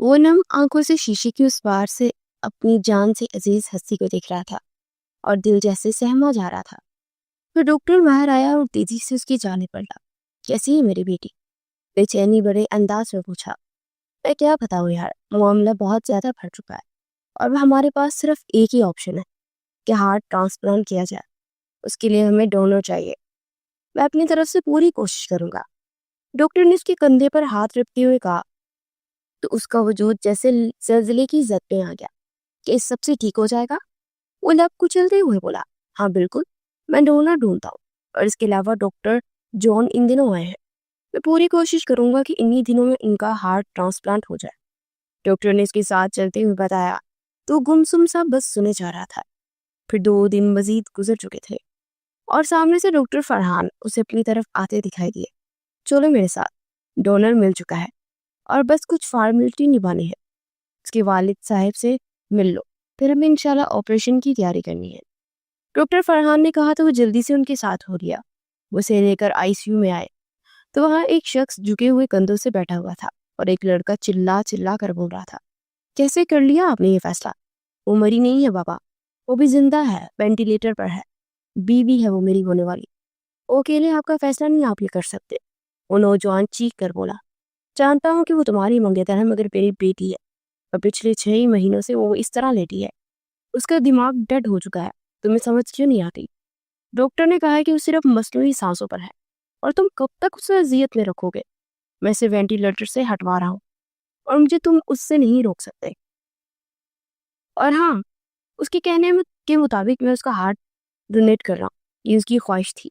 وہ نم آنکھوں سے شیشے کی اس پار سے اپنی جان سے عزیز ہستی کو دیکھ رہا تھا اور دل جیسے سہما جا رہا تھا۔ پھر ڈاکٹر باہر آیا اور تیزی سے اس کی جانب بڑھا۔ کیسی ہے میری بیٹی؟ بے چینی بڑے انداز میں پوچھا۔ میں کیا بتاؤں یار، معاملہ بہت زیادہ بڑھ چکا ہے اور ہمارے پاس صرف ایک ہی آپشن ہے کہ ہارٹ ٹرانسپلانٹ کیا جائے۔ اس کے لیے ہمیں ڈونر چاہیے۔ میں اپنی طرف سے پوری کوشش کروں گا۔ ڈاکٹر نے اس کے کندھے پر ہاتھ رکھتے ہوئے کہا تو اس کا وجود جیسے زلزلے کی زد میں آ گیا کہ اس سب سے ٹھیک ہو جائے گا۔ وہ لب کچلتے ہوئے بولا، ہاں بالکل، میں ڈونر ڈھونڈتا ہوں اور اس کے علاوہ ڈاکٹر جان ان دنوں آئے ہیں۔ میں پوری کوشش کروں گا کہ انہی دنوں میں ان کا ہارٹ ٹرانسپلانٹ ہو جائے۔ ڈاکٹر نے اس کے ساتھ چلتے ہوئے بتایا تو گمسم سا بس سنے جا رہا تھا۔ پھر 2 دن مزید گزر چکے تھے اور سامنے سے ڈاکٹر فرحان اسے اپنی طرف آتے دکھائی دیے۔ چلو میرے ساتھ، ڈونر مل چکا ہے اور بس کچھ فارمیلٹی نبھانی ہے۔ اس کے والد صاحب سے مل لو، پھر ہمیں انشاءاللہ آپریشن کی تیاری کرنی ہے۔ ڈاکٹر فرحان نے کہا تو وہ جلدی سے ان کے ساتھ ہو گیا۔ وہ اسے لے کر ICU میں آئے تو وہاں ایک شخص جھکے ہوئے کندھوں سے بیٹھا ہوا تھا اور ایک لڑکا چلا چلا کر بول رہا تھا، کیسے کر لیا آپ نے یہ فیصلہ؟ وہ مری نہیں ہے بابا، وہ بھی زندہ ہے، وینٹیلیٹر پر ہے، بیوی ہے وہ میری ہونے والی۔ وہ اکیلے آپ کا فیصلہ نہیں آپ یہ کر سکتے۔ وہ نوجوان چیخ کر بولا، جانتا ہوں کہ وہ تمہاری منگیتر ہے مگر میری بیٹی ہے اور پچھلے 6 مہینوں سے وہ اس طرح لیٹی ہے، اس کا دماغ ڈیڈ ہو چکا ہے، تمہیں سمجھ کیوں نہیں آتی؟ ڈاکٹر نے کہا کہ وہ صرف مصنوعی سانسوں پر ہے اور تم کب تک اسے اذیت میں رکھو گے؟ میں اسے وینٹیلیٹر سے ہٹوا رہا ہوں اور مجھے تم اس سے نہیں روک سکتے۔ اور ہاں، اس کے کہنے کے مطابق میں اس کا ہارٹ ڈونیٹ کر رہا ہوں، یہ اس کی خواہش تھی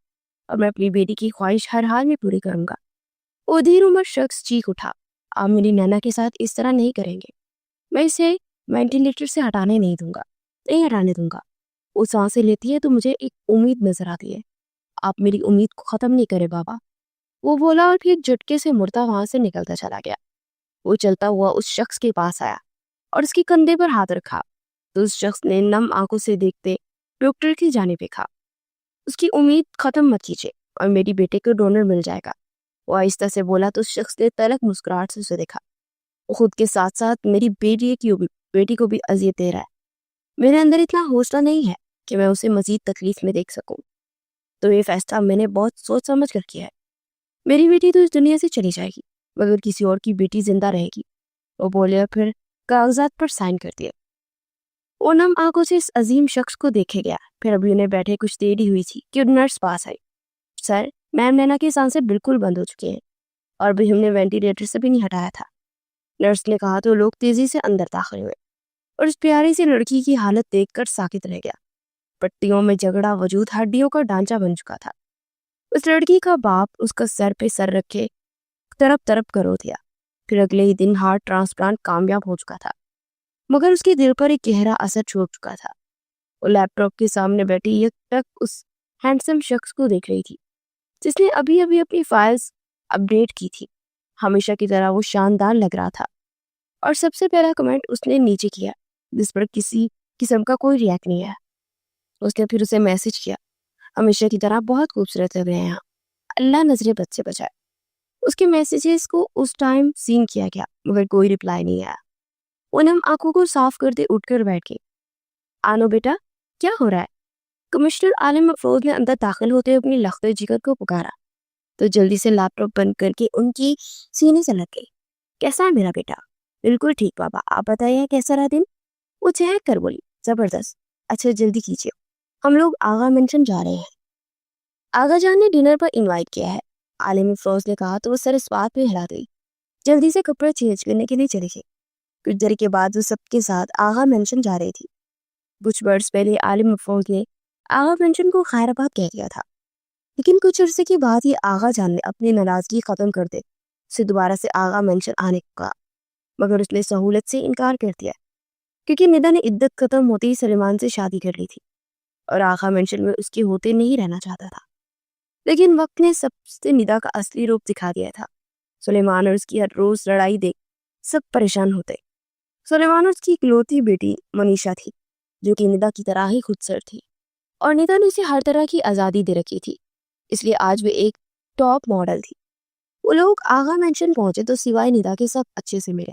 اور میں اپنی بیٹی کی خواہش ہر حال میں پوری کروں گا۔ وہ دیر عمر شخص چیخ اٹھا، آپ میری نینا کے ساتھ اس طرح نہیں کریں گے، میں اسے وینٹیلیٹر سے ہٹانے نہیں دوں گا، نہیں ہٹانے دوں گا۔ وہ سانسیں لیتی ہے تو مجھے ایک امید نظر آتی ہے، آپ میری امید کو ختم نہیں کرے بابا، وہ بولا اور پھر جھٹکے سے مڑتا وہاں سے نکلتا چلا گیا۔ وہ چلتا ہوا اس شخص کے پاس آیا اور اس کے کندھے پر ہاتھ رکھا تو اس شخص نے نم آنکھوں سے دیکھتے ڈاکٹر کی جانب دیکھا۔ اس کی امید ختم مت کیجیے اور میری بیٹے کو ڈونر مل جائے گا، وہ آہستہ سے بولا تو اس شخص نے تلخ مسکراہٹ سے اسے دیکھا۔ وہ خود کے ساتھ ساتھ میری بیٹی کو بھی اذیت دے رہا ہے، میرے اندر اتنا حوصلہ نہیں ہے کہ میں اسے مزید تکلیف میں دیکھ سکوں، تو یہ فیصلہ میں نے بہت سوچ سمجھ کر کیا ہے۔ میری بیٹی تو اس دنیا سے چلی جائے گی مگر کسی اور کی بیٹی زندہ رہے گی، وہ بولے اور پھر کاغذات پر سائن کر دیے۔ وہ نم آنکھوں سے اس عظیم شخص کو دیکھے گیا۔ پھر ابھی انہیں بیٹھے کچھ دیر ہی ہوئی تھی کہ نرس پاس آئی۔ سر، میم نینا کی سانسیں بالکل بند ہو چکی ہیں اور بھی ہم نے وینٹیلیٹر سے بھی نہیں ہٹایا تھا، نرس نے کہا تو لوگ تیزی سے اندر داخل ہوئے اور اس پیاری سی لڑکی کی حالت دیکھ کر ساکت رہ گیا۔ پٹیوں میں جگڑا وجود ہڈیوں کا ڈھانچہ بن چکا تھا۔ اس لڑکی کا باپ اس کا سر پہ سر رکھے طرف طرف کرو دیا۔ پھر اگلے ہی دن ہارٹ ٹرانسپلانٹ کامیاب ہو چکا تھا مگر اس کے دل پر ایک گہرا اثر چھوڑ چکا تھا۔ وہ لیپ ٹاپ کے سامنے بیٹھی یک ٹک اس ہینڈسم شخص کو دیکھ رہی تھی جس نے ابھی ابھی اپنی فائلز اپڈیٹ کی تھی۔ ہمیشہ کی طرح وہ شاندار لگ رہا تھا اور سب سے پہلا کمنٹ اس نے نیچے کیا جس پر کسی قسم کا کوئی ریاکٹ نہیں ہے۔ اس نے پھر اسے میسج کیا، ہمیشہ کی طرح بہت خوبصورت لگ رہے ہیں آپ، اللہ نظر بد سے بچائے۔ اس کے میسیجز کو اس ٹائم سین کیا گیا مگر کوئی رپلائی نہیں آیا۔ وہ نم آنکھوں کو صاف کرتے اٹھ کر بیٹھ گئی۔ آنو بیٹا، کیا ہو رہا ہے؟ کمشنر عالم افروز نے اندر داخل ہوتے اپنی لخت جگر کو پکارا تو جلدی سے لیپ ٹاپ بند کر کے ان کی سینے سے لگ گئی۔ کیسا ہے میرا بیٹا؟ بالکل ٹھیک بابا، آپ بتائیے کیسا رہا دن؟ وہ چہک کر بولی، زبردست، اچھا جلدی کیجیے، ہم لوگ آغا منشن جا رہے ہیں۔ آغا جان نے ڈنر پر انوائٹ کیا ہے، عالم افروز نے کہا تو وہ سر اس بات پہ ہلا گئی۔ جلدی سے کپڑے چینج کرنے کے لیے چلی گئی۔ کچھ دیر کے بعد وہ سب کے ساتھ آغا مینشن جا رہی تھی۔ کچھ برس پہلے عالم افروز نے آغا مینشن کو خیر آباد کہہ دیا تھا لیکن کچھ عرصے کے بعد یہ آغا جان نے اپنی ناراضگی ختم کر دے اسے دوبارہ سے آغا مینشن آنے کو کہا مگر اس نے سہولت سے انکار کر دیا کیونکہ ندا نے عدت ختم ہوتے ہی سلیمان سے شادی کر لی تھی اور آغا مینشن میں اس کے ہوتے نہیں رہنا چاہتا تھا۔ لیکن وقت نے سب سے ندا کا اصلی روپ دکھا دیا تھا۔ سلیمان اور اس کی ہر روز لڑائی دیکھ سب پریشان ہوتے۔ سلیمان اور اس کی اکلوتی بیٹی منیشا تھی جو کہ ندا کی طرح ہی خود سر تھی اور ندا نے اسے ہر طرح کی آزادی دے رکھی تھی، اس لیے آج وہ ایک ٹاپ ماڈل تھی۔ وہ لوگ آغا مینشن پہنچے تو سوائے ندا کے سب اچھے سے ملے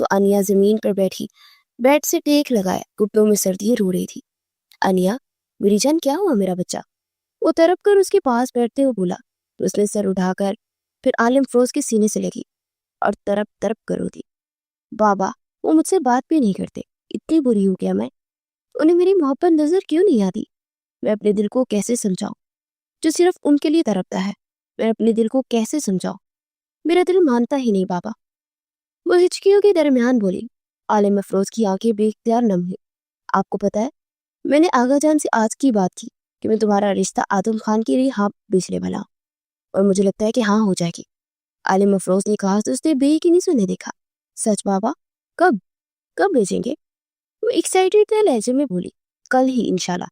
تو انیا زمین پر بیٹھی بیڈ سے ٹیک لگایا گھٹنوں میں سردی رو رہی تھی۔ انیا، میری جان کیا ہوا میرا بچہ؟ وہ تڑپ کر اس کے پاس بیٹھتے ہوئے بولا۔ تو اس نے سر اٹھا کر پھر عالم فروز کے سینے سے لگی اور تڑپ کر رو دی۔ بابا، وہ مجھ سے بات بھی نہیں کرتے، اتنی بری ہوں کیا میں؟ انہیں میری محبت نظر کیوں نہیں آتی؟ میں اپنے دل کو کیسے سمجھاؤں جو صرف ان کے لیے تڑپتا ہے؟ میں اپنے دل کو کیسے سمجھاؤں؟ میرا دل مانتا ہی نہیں بابا، وہ ہچکیوں کے درمیان بولی۔ عالم افروز کی آنکھیں بے اختیار نم ہوئی۔ آپ کو پتا ہے، میں نے آغا جان سے آج کی بات کی کہ میں تمہارا رشتہ آدم خان کے لیے ہاں بیچنے والا ہوں، اور مجھے لگتا ہے کہ ہاں ہو جائے گی۔ عالم افروز نے کہا تو اس نے بے یقینی سے انہیں دیکھا۔ سچ بابا؟ کب کب بیچیں گے؟ وہ ایکسائٹیڈ لہجے میں بولی۔ کل ہی انشاءاللہ۔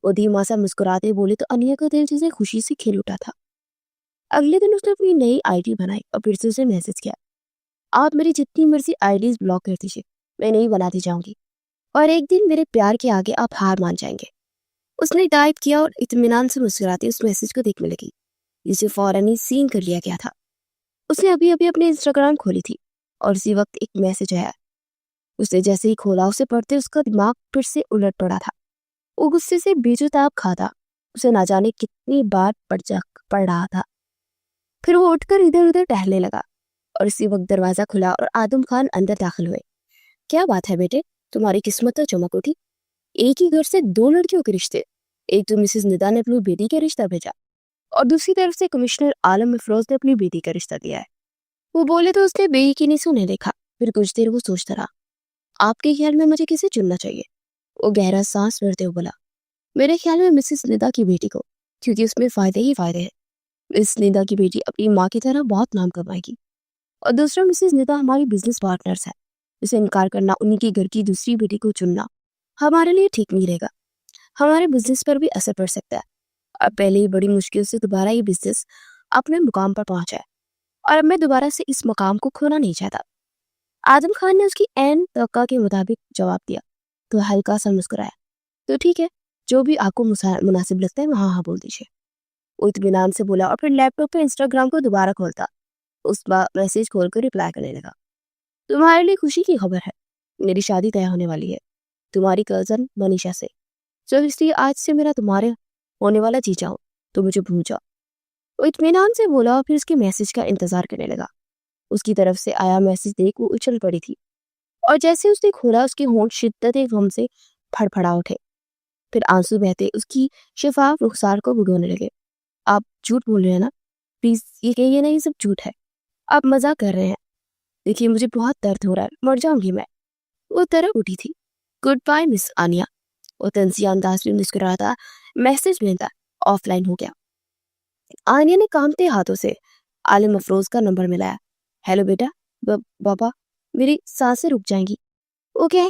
وہ دھیما سا مسکراتے بولے تو انیا کا دل جیسے خوشی سے کھل اٹھا تھا۔ اگلے دن اس نے اپنی نئی آئی ڈی بنائی اور پھر سے اسے میسج کیا، آپ میری جتنی مرضی آئی ڈیز بلاک کر دیجیے، میں نہیں بناتی جاؤں گی، اور ایک دن میرے پیار کے آگے آپ ہار مان جائیں گے۔ اس نے ٹائپ کیا اور اطمینان سے مسکراتے اس میسج کو دیکھنے لگی جسے فوراً ہی سین کر لیا گیا تھا۔ اس نے ابھی اپنے انسٹاگرام کھولی تھی اور اسی وقت ایک میسج آیا۔ اس نے جیسے ہی کھولا اسے پڑھتے اس کا دماغ پھر سے الٹ پڑا تھا۔ وہ غصے سے بےجتاب کھاتا اسے نہ جانے کتنی بار پڑھ رہا تھا۔ پھر وہ اٹھ کر ادھر ادھر ٹہلنے لگا اور اسی وقت دروازہ کھلا اور آدم خان اندر داخل ہوئے۔ کیا بات ہے بیٹے، تمہاری قسمت تو چمک اٹھی، ایک ہی گھر سے دو لڑکیوں کے رشتے، ایک تو مسز ندا نے اپنی بیٹی کا رشتہ بھیجا اور دوسری طرف سے کمشنر عالم افروز نے اپنی بیٹی کا رشتہ دیا ہے۔ وہ بولے تو اس نے بے یقینی سے انہیں دیکھا۔ پھر کچھ دیر وہ سوچتا رہا۔ آپ کے خیال میں مجھے کسے چننا چاہیے؟ وہ گہرا سانس بھرتے ہوئے بولا، میرے خیال میں مسز ندا کی بیٹی کو، کیونکہ اس میں فائدے ہی فائدے ہیں۔ مسز ندا کی بیٹی اپنی ماں کی طرح بہت نام کمائے گی، اور دوسرا مسز ندا ہماری بزنس پارٹنرز ہے، اسے انکار کرنا، انہی کے گھر کی دوسری بیٹی کو چننا ہمارے لیے ٹھیک نہیں رہے گا، ہمارے بزنس پر بھی اثر پڑ سکتا ہے۔ اب پہلے ہی بڑی مشکل سے دوبارہ یہ بزنس اپنے مقام پر پہنچا ہے اور اب میں دوبارہ سے اس مقام کو کھونا نہیں چاہتا۔ آدم خان نے اس کی عین توقع کے مطابق جواب دیا تو ہلکا سا مسکرایا، تو ٹھیک ہے، جو بھی آپ کو مناسب لگتا ہے وہاں ہاں بول دیجیے۔ وہ اطمینان سے بولا اور پھر لیپ ٹاپ پہ انسٹاگرام کو دوبارہ کھولتا۔ اس میسج کھول کر رپلائی کرنے لگا، تمہارے لیے خوشی کی خبر ہے، میری شادی طے ہونے والی ہے تمہاری کزن منیشا سے، اس لیے آج سے میرا تمہارے ہونے والا جیجا ہوں، تو مجھے بھول جاؤ۔ وہ اطمینان سے بولا اور پھر اس کے میسج کا انتظار کرنے لگا۔ اس کی طرف سے آیا میسج دیکھ وہ اچھل پڑی تھی اور جیسے اس نے کھولا اس کے ہونٹ شدت غم سے پھڑپھڑا اٹھے، پھر آنسو بہتے اس کی شفاف رخسار کو بھگونے لگے۔ آپ جھوٹ بول رہے ہیں نا، پلیز یہ کہیے نا یہ سب جھوٹ ہے، آپ مزاق کر رہے ہیں، دیکھیے مجھے بہت درد ہو رہا ہے، مر جاؤں گی میں۔ وہ طرف اٹھی تھی۔ گڈ بائی مس آنیا۔ وہ تنزیہ انداز میں مسکراتا میسج بھیجتا آف لائن ہو گیا۔ آنیا نے کانپتے ہاتھوں سے عالم افروز کا نمبر ملایا۔ ہیلو بیٹا، بابا میری سانسیں رک جائیں گی، وہ کہہ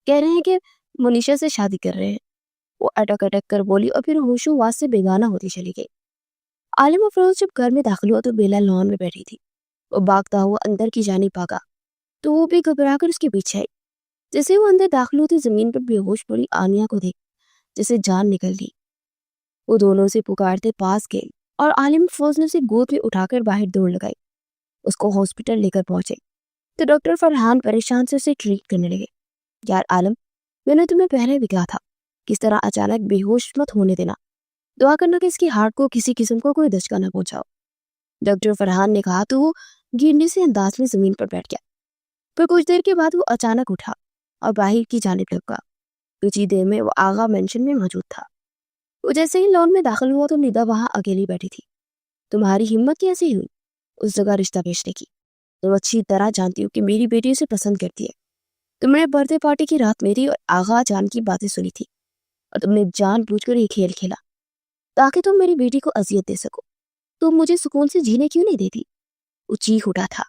رہے ہیں کہ منیشا سے شادی کر رہے ہیں، وہ اٹک کر بولی اور پھر ہوشو واس سے بیگانہ ہوتی چلی گئی۔ عالم افروز جب گھر میں داخل ہوا تو بیلا لان میں بیٹھی تھی۔ وہ بھاگتا ہوا اندر کی جانب بھاگا تو وہ بھی گھبرا کر اس کے پیچھے آئی۔ جیسے وہ اندر داخل ہوتی زمین پر بے ہوش پڑی آنیا کو دیکھ جیسے جان نکل دی۔ وہ دونوں سے پکارتے پاس گئے اور عالم افروز نے اسے گود میں اٹھا کر باہر دوڑ لگائی۔ اس کو ہاسپٹل لے کر پہنچے تو ڈاکٹر فرحان پریشان سے اسے ٹریٹ کرنے لگے۔ یار عالم، میں نے تمہیں پہلے بھی کہا تھا کس طرح اچانک بے ہوش مت ہونے دینا، دعا کرنا کہ اس کی ہارٹ کو کسی قسم کو کوئی دھچکا نہ پہنچاؤ، ڈاکٹر فرحان نے کہا تو وہ گرنے سے انداز میں زمین پر بیٹھ گیا۔ پھر کچھ دیر کے بعد وہ اچانک اٹھا اور باہر کی جانب لپکا۔ کچھ ہی دیر میں وہ آغا مینشن میں موجود تھا۔ وہ جیسے ہی لان میں داخل ہوا تو ندا وہاں اکیلی بیٹھی تھی۔ تمہاری ہمت کیسی ہوئی اس جگہ رشتہ بیچنے کی؟ تم اچھی طرح جانتی ہو کہ میری بیٹی اسے پسند کرتی ہے۔ تم نے برتھ ڈے پارٹی کی رات میری اور آغا جان کی باتیں سنی تھی اور تم نے جان بوجھ کر یہ کھیل کھیلا تاکہ تم میری بیٹی کو اذیت دے سکو۔ تم مجھے سکون سے جینے کیوں نہیں دیتی؟ وہ چیخ اٹھا تھا۔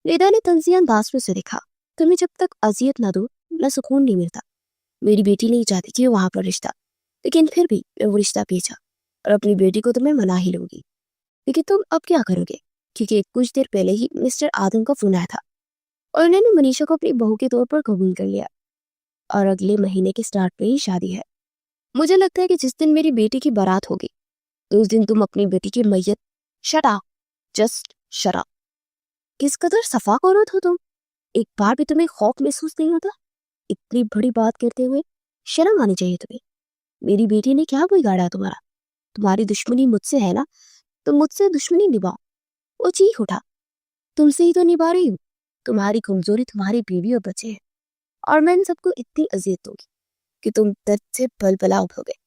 ندا نے تنزیہ انداز میں اسے دیکھا، تمہیں جب تک اذیت نہ دو نہ سکون نہیں ملتا۔ میری بیٹی نہیں چاہتی کہ وہاں پر رشتہ، لیکن پھر بھی میں وہ رشتہ بھیجا اور اپنی بیٹی کو تمہیں منا ہی لوں گی۔ لیکن تم اب کیا کرو گے؟ کیونکہ کچھ دیر پہلے ہی مسٹر آدم کا فون آیا تھا اور انہوں نے منیشا کو اپنی بہو کے طور پر قبول کر لیا اور اگلے مہینے کے سٹارٹ پہ ہی شادی ہے۔ مجھے لگتا ہے کہ جس دن میری بیٹی کی بارات ہوگی تو اس دن تم اپنی بیٹی کی میت shut up, just shut up. کس قدر صفا عورت ہو تم، ایک بار بھی تمہیں خوف محسوس نہیں ہوتا؟ اتنی بڑی بات کرتے ہوئے شرم آنی چاہیے تمہیں. میری بیٹی نے کیا بگاڑا تمہارا؟ تمہاری دشمنی مجھ سے ہے نا، تم مجھ سے دشمنی نبھاؤ. وہ چیخ اٹھا. تم سے ہی تو نبھا رہی ہوں. تمہاری کمزوری تمہاری بیوی اور بچے ہیں، اور میں ان سب کو اتنی اذیت دوں گی کہ تم درد سے بل بلا اٹھو گے.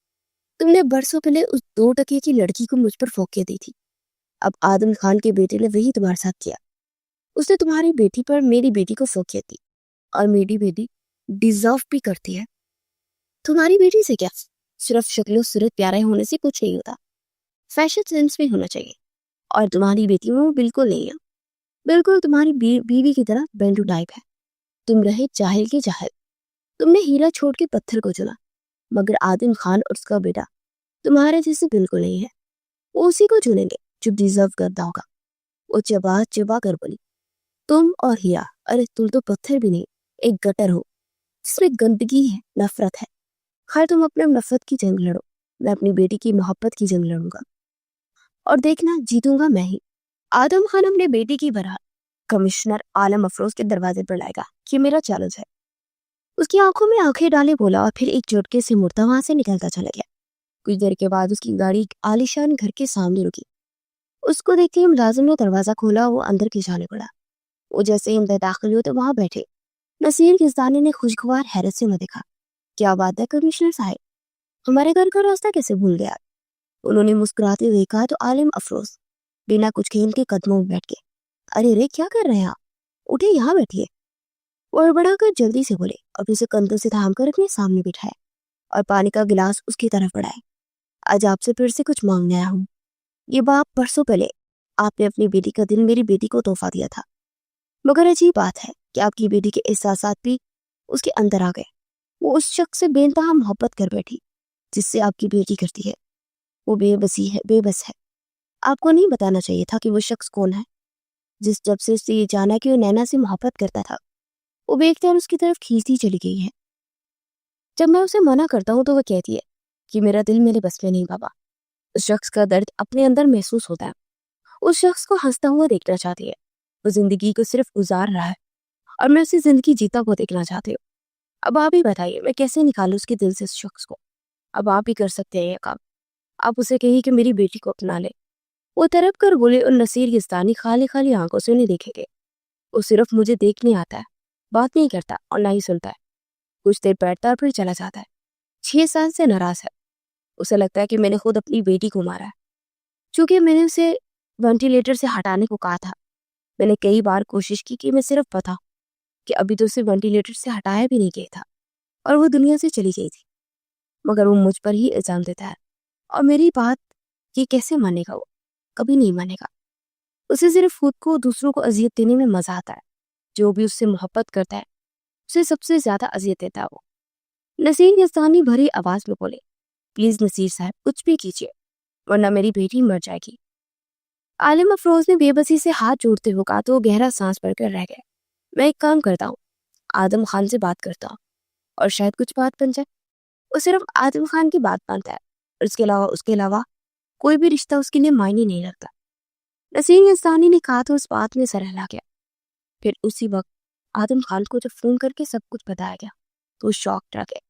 تم نے برسوں پہلے اس 2 ٹکے کی لڑکی کو مجھ پر فوقیت دی تھی. اب آدم خان کے بیٹے نے وہی تمہارے ساتھ کیا. اس نے تمہاری بیٹی پر میری بیٹی کو فوقیت دی، اور میری بیٹی ڈیزرو بھی کرتی ہے. تمہاری بیٹی سے کیا؟ صرف شکل و صورت پیارے ہونے سے کچھ نہیں ہوتا، فیشن سینس بھی ہونا چاہیے. اور تمہاری بیٹی میں وہ بالکل نہیں ہے. بالکل تمہاری بیوی کی طرح بینڈو ٹائپ ہے. تم رہے جاہل کے جاہل. تم نے ہیرا چھوڑ کے پتھر کو چنا. مگر آدم خان اور اس کا بیٹا تمہارے جیسے بالکل نہیں ہے. وہ اسی کو چنیں گے جو ڈیزرو کرتا ہوگا. وہ چبا چبا کر بولی. تم اور ہیرا، ارے تم تو پتھر بھی نہیں، ایک گٹر ہو جس میں گندگی ہے، نفرت ہے. خیر تم اپنے نفرت کی جنگ لڑو، میں اپنی بیٹی کی محبت کی جنگ لڑوں گا، اور دیکھنا جیتوں گا میں ہی. آدم خان اپنے بیٹی کی برات کمشنر عالم افروز کے دروازے پر لائے گا. یہ میرا چیلنج ہے. اس کی آنکھوں میں آنکھیں ڈالے بولا، اور پھر ایک جھٹکے سے مڑتا وہاں سے نکلتا چلا گیا. کچھ دیر کے بعد اس کی گاڑی عالیشان گھر کے سامنے رکی. اس کو دیکھتے ہی ملازم نے دروازہ کھولا. وہ اندر کی جانے پڑا. وہ جیسے ہی اندر داخل ہوئے تو وہاں بیٹھے نصیر گزدانی نے خوشگوار حیرت سے نہ دیکھا. کیا بات ہے کمشنر صاحب، ہمارے گھر کا راستہ کیسے بھول گیا؟ انہوں نے مسکراتے ہوئے کہا تو عالم افروز بنا کچھ کہے ان کے قدموں میں بیٹھ گئے. ارے رے کیا کر رہے ہیں آپ، اٹھے یہاں بیٹھیے. وہ بڑھا کر جلدی سے بولے اور اسے کندھوں سے تھام کر اپنے سامنے بٹھایا اور پانی کا گلاس اس کی طرف بڑھائے. آج آپ سے پھر سے کچھ مانگنے آیا ہوں. یہ بات برسوں پہلے آپ نے اپنی بیٹی کا دل میری بیٹی کو تحفہ دیا تھا، مگر عجیب بات ہے کہ آپ کی بیٹی کے احساسات بھی اس کے اندر آ گئے. وہ اس شخص سے بے انتہا محبت کر بیٹھی جس سے آپ کی بیٹی کرتی ہے. وہ بے بس ہے. آپ کو نہیں بتانا چاہیے تھا کہ وہ شخص کون ہے. جس جب سے اس سے یہ جانا کہ وہ نینا سے محبت کرتا تھا، وہ بیٹھتے اور اس کی طرف کھینچتی چلی گئی ہے. جب میں اسے منع کرتا ہوں تو وہ کہتی ہے کہ میرا دل میرے بس میں نہیں بابا. اس شخص کا درد اپنے اندر محسوس ہوتا ہے. اس شخص کو ہنستا ہوا دیکھنا چاہتی ہے. وہ زندگی کو صرف گزار رہا ہے اور میں اسے زندگی جیتا ہوا دیکھنا چاہتی ہوں. اب آپ ہی بتائیے میں کیسے نکالوں اس کے دل سے اس شخص کو. اب آپ ہی کر سکتے ہیں یہ کام. آپ اسے کہیے کہ میری بیٹی کو اپنا لے. وہ تڑپ کر بولے اور نصیر گستانی خالی خالی آنکھوں سے انہیں دیکھے گے. وہ صرف مجھے دیکھنے آتا ہے، بات نہیں کرتا اور نہ ہی سنتا ہے. کچھ دیر بیٹھتا اور پھر چلا جاتا ہے. 6 سال سے ناراض ہے. اسے لگتا ہے کہ میں نے خود اپنی بیٹی کو مارا ہے. چونکہ میں نے اسے وینٹیلیٹر سے ہٹانے کو کہا تھا. میں نے کئی بار کوشش کی کہ میں صرف بتا کہ ابھی تو اسے وینٹیلیٹر سے ہٹایا بھی نہیں گیا تھا اور وہ دنیا سے چلی گئی تھی. مگر وہ مجھ پر ہی الزام دیتا ہے اور میری بات یہ کیسے مانے گا؟ وہ کبھی نہیں مانے گا. اسے صرف خود کو دوسروں کو اذیت دینے میں مزہ آتا ہے. جو بھی اس سے محبت کرتا ہے اسے سب سے زیادہ اذیت دیتا ہے وہ. نصیر گستانی بھری آواز میں بولے، پلیز نصیر صاحب کچھ بھی کیجیے ورنہ میری بیٹی مر جائے گی. عالم افروز نے بے بسی سے ہاتھ جوڑتے ہوئے کہا تو وہ گہرا سانس پڑ کر رہ گئے. میں ایک کام کرتا ہوں، آدم خان سے بات کرتا ہوں اور شاید کچھ بات بن جائے. وہ صرف آدم خان کی بات مانتا ہے اور اس کے علاوہ کوئی بھی رشتہ اس کے لیے معنی نہیں رکھتا. نصیر گستانی نے کہا تو اس بات میں سر ہلا گیا. پھر اسی وقت آدم خان کو جب فون کر کے سب کچھ بتایا گیا تو وہ شاک رہ گئے.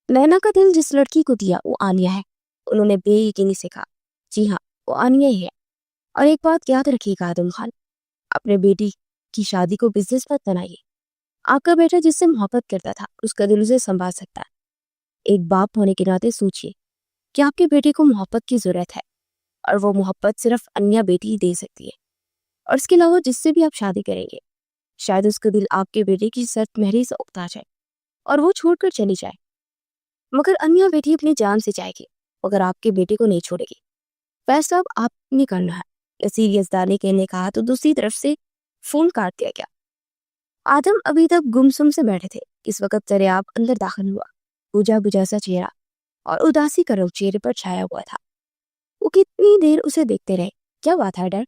نینا کا دل جس لڑکی کو دیا وہ آنیا ہے. انہوں نے بے یقینی سے کہا، جی ہاں وہ آنیا ہی ہے. اور ایک بات یاد رکھیے گا آدم خان، اپنے بیٹی کی شادی کو بزنس مت بنائیے. آپ کا بیٹا جس سے محبت کرتا تھا اس کا دل اسے سنبھال سکتا ہے. ایک باپ ہونے کے ناطے سوچئے کہ آپ کے بیٹے کو محبت کی ضرورت ہے اور وہ محبت صرف انیا بیٹی ہی دے سکتی ہے. اور اس کے علاوہ جس سے بھی آپ شادی کریں گے شاید اس کا دل آپ کے بیٹے کی سخت مہری سے اکتا جائے اور وہ چھوڑ کر چلی جائے. مگر انیا بیٹی اپنی جان سے جائے گی مگر آپ کے بیٹے کو نہیں چھوڑے گی. فیصلہ اب آپ نے کرنا ہے. نصیر یزدانی نے کہا تو دوسری طرف سے فون کاٹ دیا گیا. آدم ابھی تک گمسم سے بیٹھے تھے. اس وقت دریاب اندر داخل ہوا. بجھا سا چہرہ اور اداسی کا رنگ چہرے پر چھایا ہوا تھا. وہ کتنی دیر اسے دیکھتے رہے. کیا بات ہے ڈر،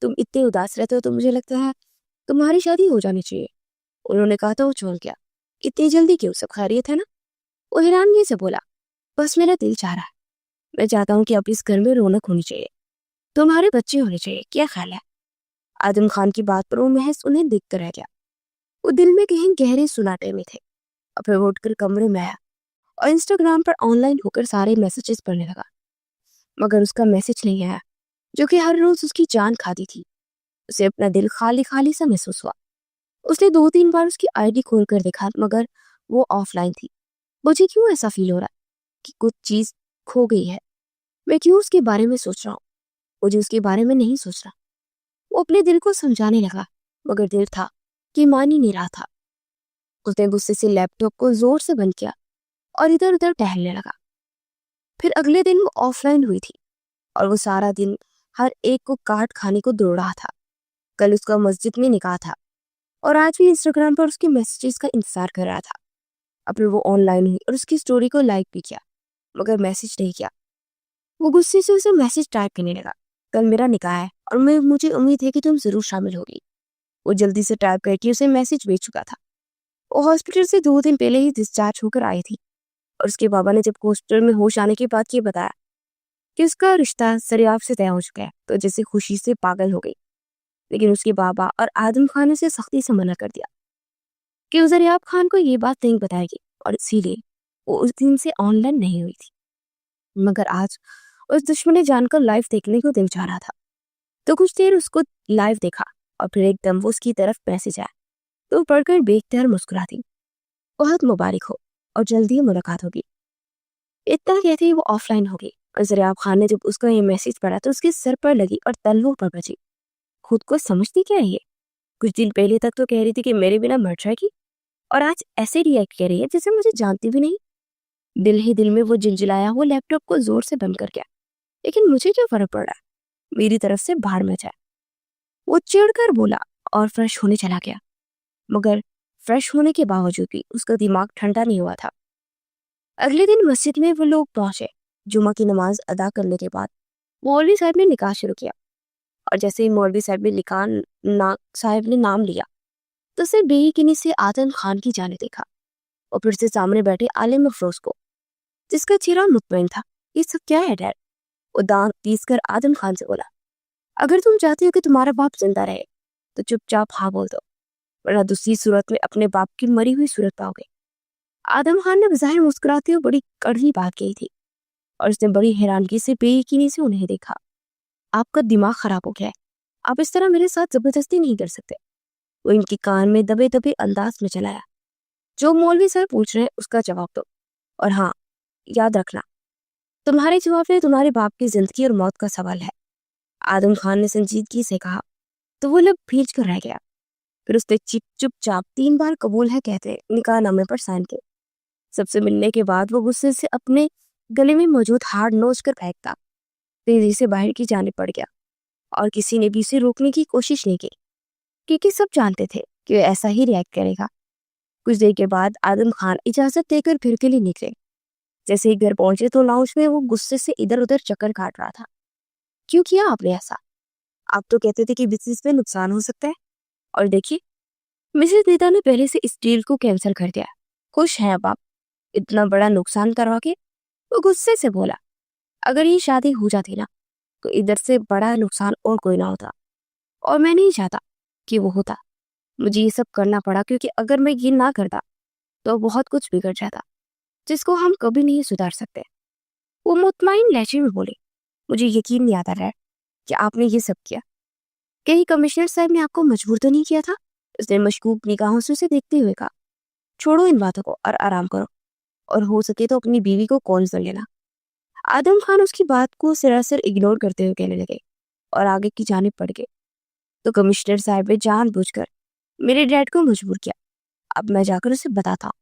تم اتنے اداس رہتے ہو تو مجھے لگتا ہے تمہاری شادی ہو جانی چاہیے. انہوں نے کہا تو وہ چون کیا، اتنی جلدی کیوں، سب خیریت ہے نا؟ وہ حیرانگی سے بولا، بس میرا دل چاہ رہا ہے. میں چاہتا ہوں کہ اب اس گھر میں رونق ہونی چاہیے، تمہارے بچے ہونے چاہیے. کیا خیال ہے؟ آدم خان کی بات پر وہ محض انہیں دیکھ کر رہ گیا. وہ دل میں کہیں گہرے سناٹے میں تھے، اور پھر وہ اٹھ کر کمرے میں آیا اور انسٹاگرام پر آن لائن ہو کر سارے میسیجز پڑھنے لگا، مگر اس کا میسج نہیں آیا جو کہ ہر روز اس کی جان کھاتی تھی۔ اسے اپنا دل خالی خالی سا محسوس ہوا۔ اس نے 2-3 بار اس کی آئی ڈی کھول کر دیکھا مگر وہ آف لائن تھی۔ مجھے کیوں ایسا فیل ہو رہا ہے کہ کچھ چیز کھو گئی ہے؟ میں کیوں اس کے بارے میں سوچ رہا ہوں؟ مجھے اس کے بارے میں نہیں سوچ رہا۔ وہ اپنے دل کو سمجھانے لگا مگر دل تھا کہ مان ہی نہیں رہا تھا۔ اس نے غصے سے لیپ ٹاپ کو زور سے بند کیا اور ادھر ادھر ٹہلنے لگا۔ پھر اگلے دن وہ آف لائن ہوئی تھی اور وہ سارا دن ہر ایک کو کاٹ کھانے کو دوڑ رہا تھا۔ کل اس کا مسجد میں نکاح تھا اور آج بھی انسٹاگرام پر اس کے میسیجز کا انتظار کر رہا تھا۔ اب پھر وہ آن لائن ہوئی اور اس کی سٹوری کو لائک بھی کیا مگر میسج نہیں کیا۔ وہ غصے سے اسے میسج ٹائپ کرنے لگا، کل میرا نکاح ہے اور مجھے امید ہے کہ تم ضرور شامل ہوگی۔ وہ جلدی سے ٹائپ کر کے اسے میسج بھیج چکا تھا۔ وہ ہاسپٹل سے 2 دن پہلے ہی ڈسچارج ہو کر آئی تھی اور اس کے بابا نے جب ہاسپٹل میں ہوش آنے کے بعد یہ بتایا کہ اس کا رشتہ سریاب سے طے ہو چکا ہے تو جیسے خوشی سے پاگل ہو گئی، لیکن اس کے بابا اور آدم خان نے اسے سختی سے منع کر دیا کہ وہ زریاب خان کو یہ بات نہیں بتائے گی، اور اسی لیے وہ اس دن سے آن لائن نہیں ہوئی تھی۔ مگر آج اس دشمن جان کر لائیو دیکھنے کو دل چاہ رہا تھا تو کچھ دیر اس کو لائیو دیکھا اور پھر ایک دم وہ اس کی طرف میسج آیا تو پڑھ کر بے اختیار مسکرا دی، بہت مبارک ہو اور جلدی ملاقات ہوگی۔ اتنا کہتے ہی وہ آف لائن ہو گئی اور زریاب خان نے جب اس کا یہ میسج پڑھا تو اس کے سر پر لگی اور تلووں پر بجی۔ خود کو سمجھتی کیا ہے یہ؟ کچھ دن پہلے تک تو کہہ رہی تھی کہ میرے بنا مر جائے گی اور آج ایسے ریئیکٹ کر رہی ہے جیسے مجھے جانتی بھی نہیں۔ دل ہی دل میں وہ جلجلایا وہ لیپ ٹاپ کو زور سے بند کر گیا، لیکن مجھے کیا فرق پڑ رہا ہے، میری طرف سے باہر میں جائے۔ وہ چڑھ کر بولا اور فریش ہونے چلا گیا، مگر فریش ہونے کے باوجود بھی اس کا دماغ ٹھنڈا نہیں ہوا تھا۔ اگلے دن مسجد میں وہ لوگ پہنچے۔ جمعہ کی نماز ادا کرنے کے بعد مولوی صاحب نے نکاح شروع کیا، اور جیسے ہی مولوی صاحب نے نام لیا تو اسے بے یقینی سے آدم خان کی جانب دیکھا اور پھر سے سامنے بیٹھے عالم افروز کو، جس کا چہرہ مطمئن تھا۔ یہ سب کیا ہے ڈیڈ؟ وہ دانت پیس کر آدم خان سے بولا، اگر تم چاہتی ہو کہ تمہارا باپ زندہ رہے تو چپ چاپ ہاں بول دو، ورنہ دوسری صورت میں اپنے باپ کی مری ہوئی صورت پاؤ گے۔ آدم خان نے بظاہر مسکراتے ہوئے بڑی کڑوی بات کہی تھی اور اس نے بڑی حیرانگی سے بے یقینی سے انہیں دیکھا۔ آپ کا دماغ خراب ہو گیا ہے، آپ اس طرح میرے ساتھ زبردستی نہیں کر سکتے۔ وہ ان کے کان میں دبے دبے انداز میں چلایا، جو مولوی صاحب پوچھ رہے ہیں اس کا جواب دو، اور ہاں یاد رکھنا تمہارے جواب میں تمہارے باپ کی زندگی اور موت کا سوال ہے۔ آدم خان نے سنجیدگی سے کہا تو وہ لب بھیج کر رہ گیا۔ پھر اس نے چپ چاپ 3 بار قبول ہے کہتے نکاح نامے پر سائن کیے۔ سب سے ملنے کے بعد وہ غصے سے اپنے گلے میں موجود ہار نوچ کر پھینکتا تیزی سے باہر کی جانب پڑ گیا، اور کسی نے بھی اسے روکنے کی کوشش نہیں کی کیونکہ سب جانتے تھے کہ وہ ایسا ہی ریئیکٹ کرے گا۔ کچھ دیر کے بعد آدم خان اجازت دے کر پھر کے لیے نکلے۔ جیسے ہی گھر پہنچے تو لاؤنج میں وہ غصے سے ادھر ادھر چکر کاٹ رہا تھا۔ کیوں کیا آپ نے ایسا؟ آپ تو کہتے تھے کہ بزنس میں نقصان ہو سکتا ہے، اور دیکھیے مسز نیتا نے پہلے سے اس ڈیل کو کینسل کر دیا۔ خوش ہیں اب آپ اتنا بڑا نقصان کروا کے؟ وہ غصے سے بولا، اگر یہ شادی ہو جاتی نا تو ادھر سے بڑا نقصان اور کوئی نہ ہوتا، اور میں نہیں چاہتا کہ وہ ہوتا۔ مجھے یہ سب کرنا پڑا کیونکہ اگر میں یہ نہ کرتا تو بہت کچھ بگڑ جاتا جس کو ہم کبھی نہیں سدھار سکتے۔ وہ مطمئن لہجے میں بولے، مجھے یقین نہیں آتا رہا کہ آپ نے یہ سب کیا۔ کہیں کمشنر صاحب نے آپ کو مجبور تو نہیں کیا تھا؟ اس نے مشکوک نگاہوں سے اسے دیکھتے ہوئے کہا، چھوڑو ان باتوں کو اور آرام کرو، اور ہو سکے تو اپنی بیوی کو کال کر لینا۔ آدم خان اس کی بات کو سراسر اگنور کرتے ہوئے کہنے لگے اور آگے کی جانب پڑ گئے۔ تو کمشنر صاحب نے جان بوجھ کر میرے ڈیڈ کو مجبور کیا، اب میں جا کر اسے بتاتا ہوں،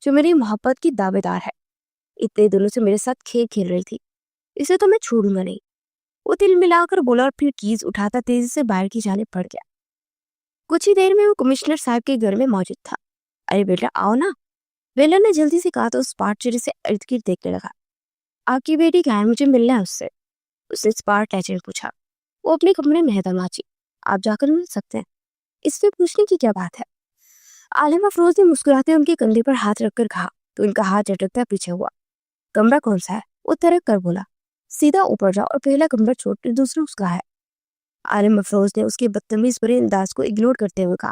جو میری محبت کی دعوے دار ہے، اتنے دنوں سے میرے ساتھ کھیل رہی تھی، اسے تو میں چھوڑوں گا نہیں۔ وہ دل ملا کر بولا اور پھر کیز اٹھاتا تیزی سے باہر کی جانب پڑ گیا۔ کچھ ہی دیر میں وہ کمشنر صاحب کے گھر میں موجود تھا۔ ارے بیٹا آؤ نا، ویلر نے جلدی سے کہا تو اسپاٹ چہرے سے ارد گرد دیکھنے لگا۔ آپ کی بیٹی کہاں ہے؟ مجھے ملنا ہے اس نے اسپاٹ ٹیچر نے پوچھا۔ وہ اپنے کمرے میں ہے دماچی، آپ جا کر مل سکتے ہیں، اس میں پوچھنے کی کیا بات ہے؟ عالم افروز نے مسکراتے ان کے کندھے پر ہاتھ رکھ کر کہا تو ان کا ہاتھ جھٹکتا پیچھے ہوا۔ کمرہ کون سا ہے؟ وہ ترک کر بولا، سیدھا اوپر جاؤ اور پہلا کمرہ چھوڑ کر دوسرا اس کا ہے۔ عالم افروز نے اس کے بدتمیز برے انداز کو اگنور کرتے ہوئے کہا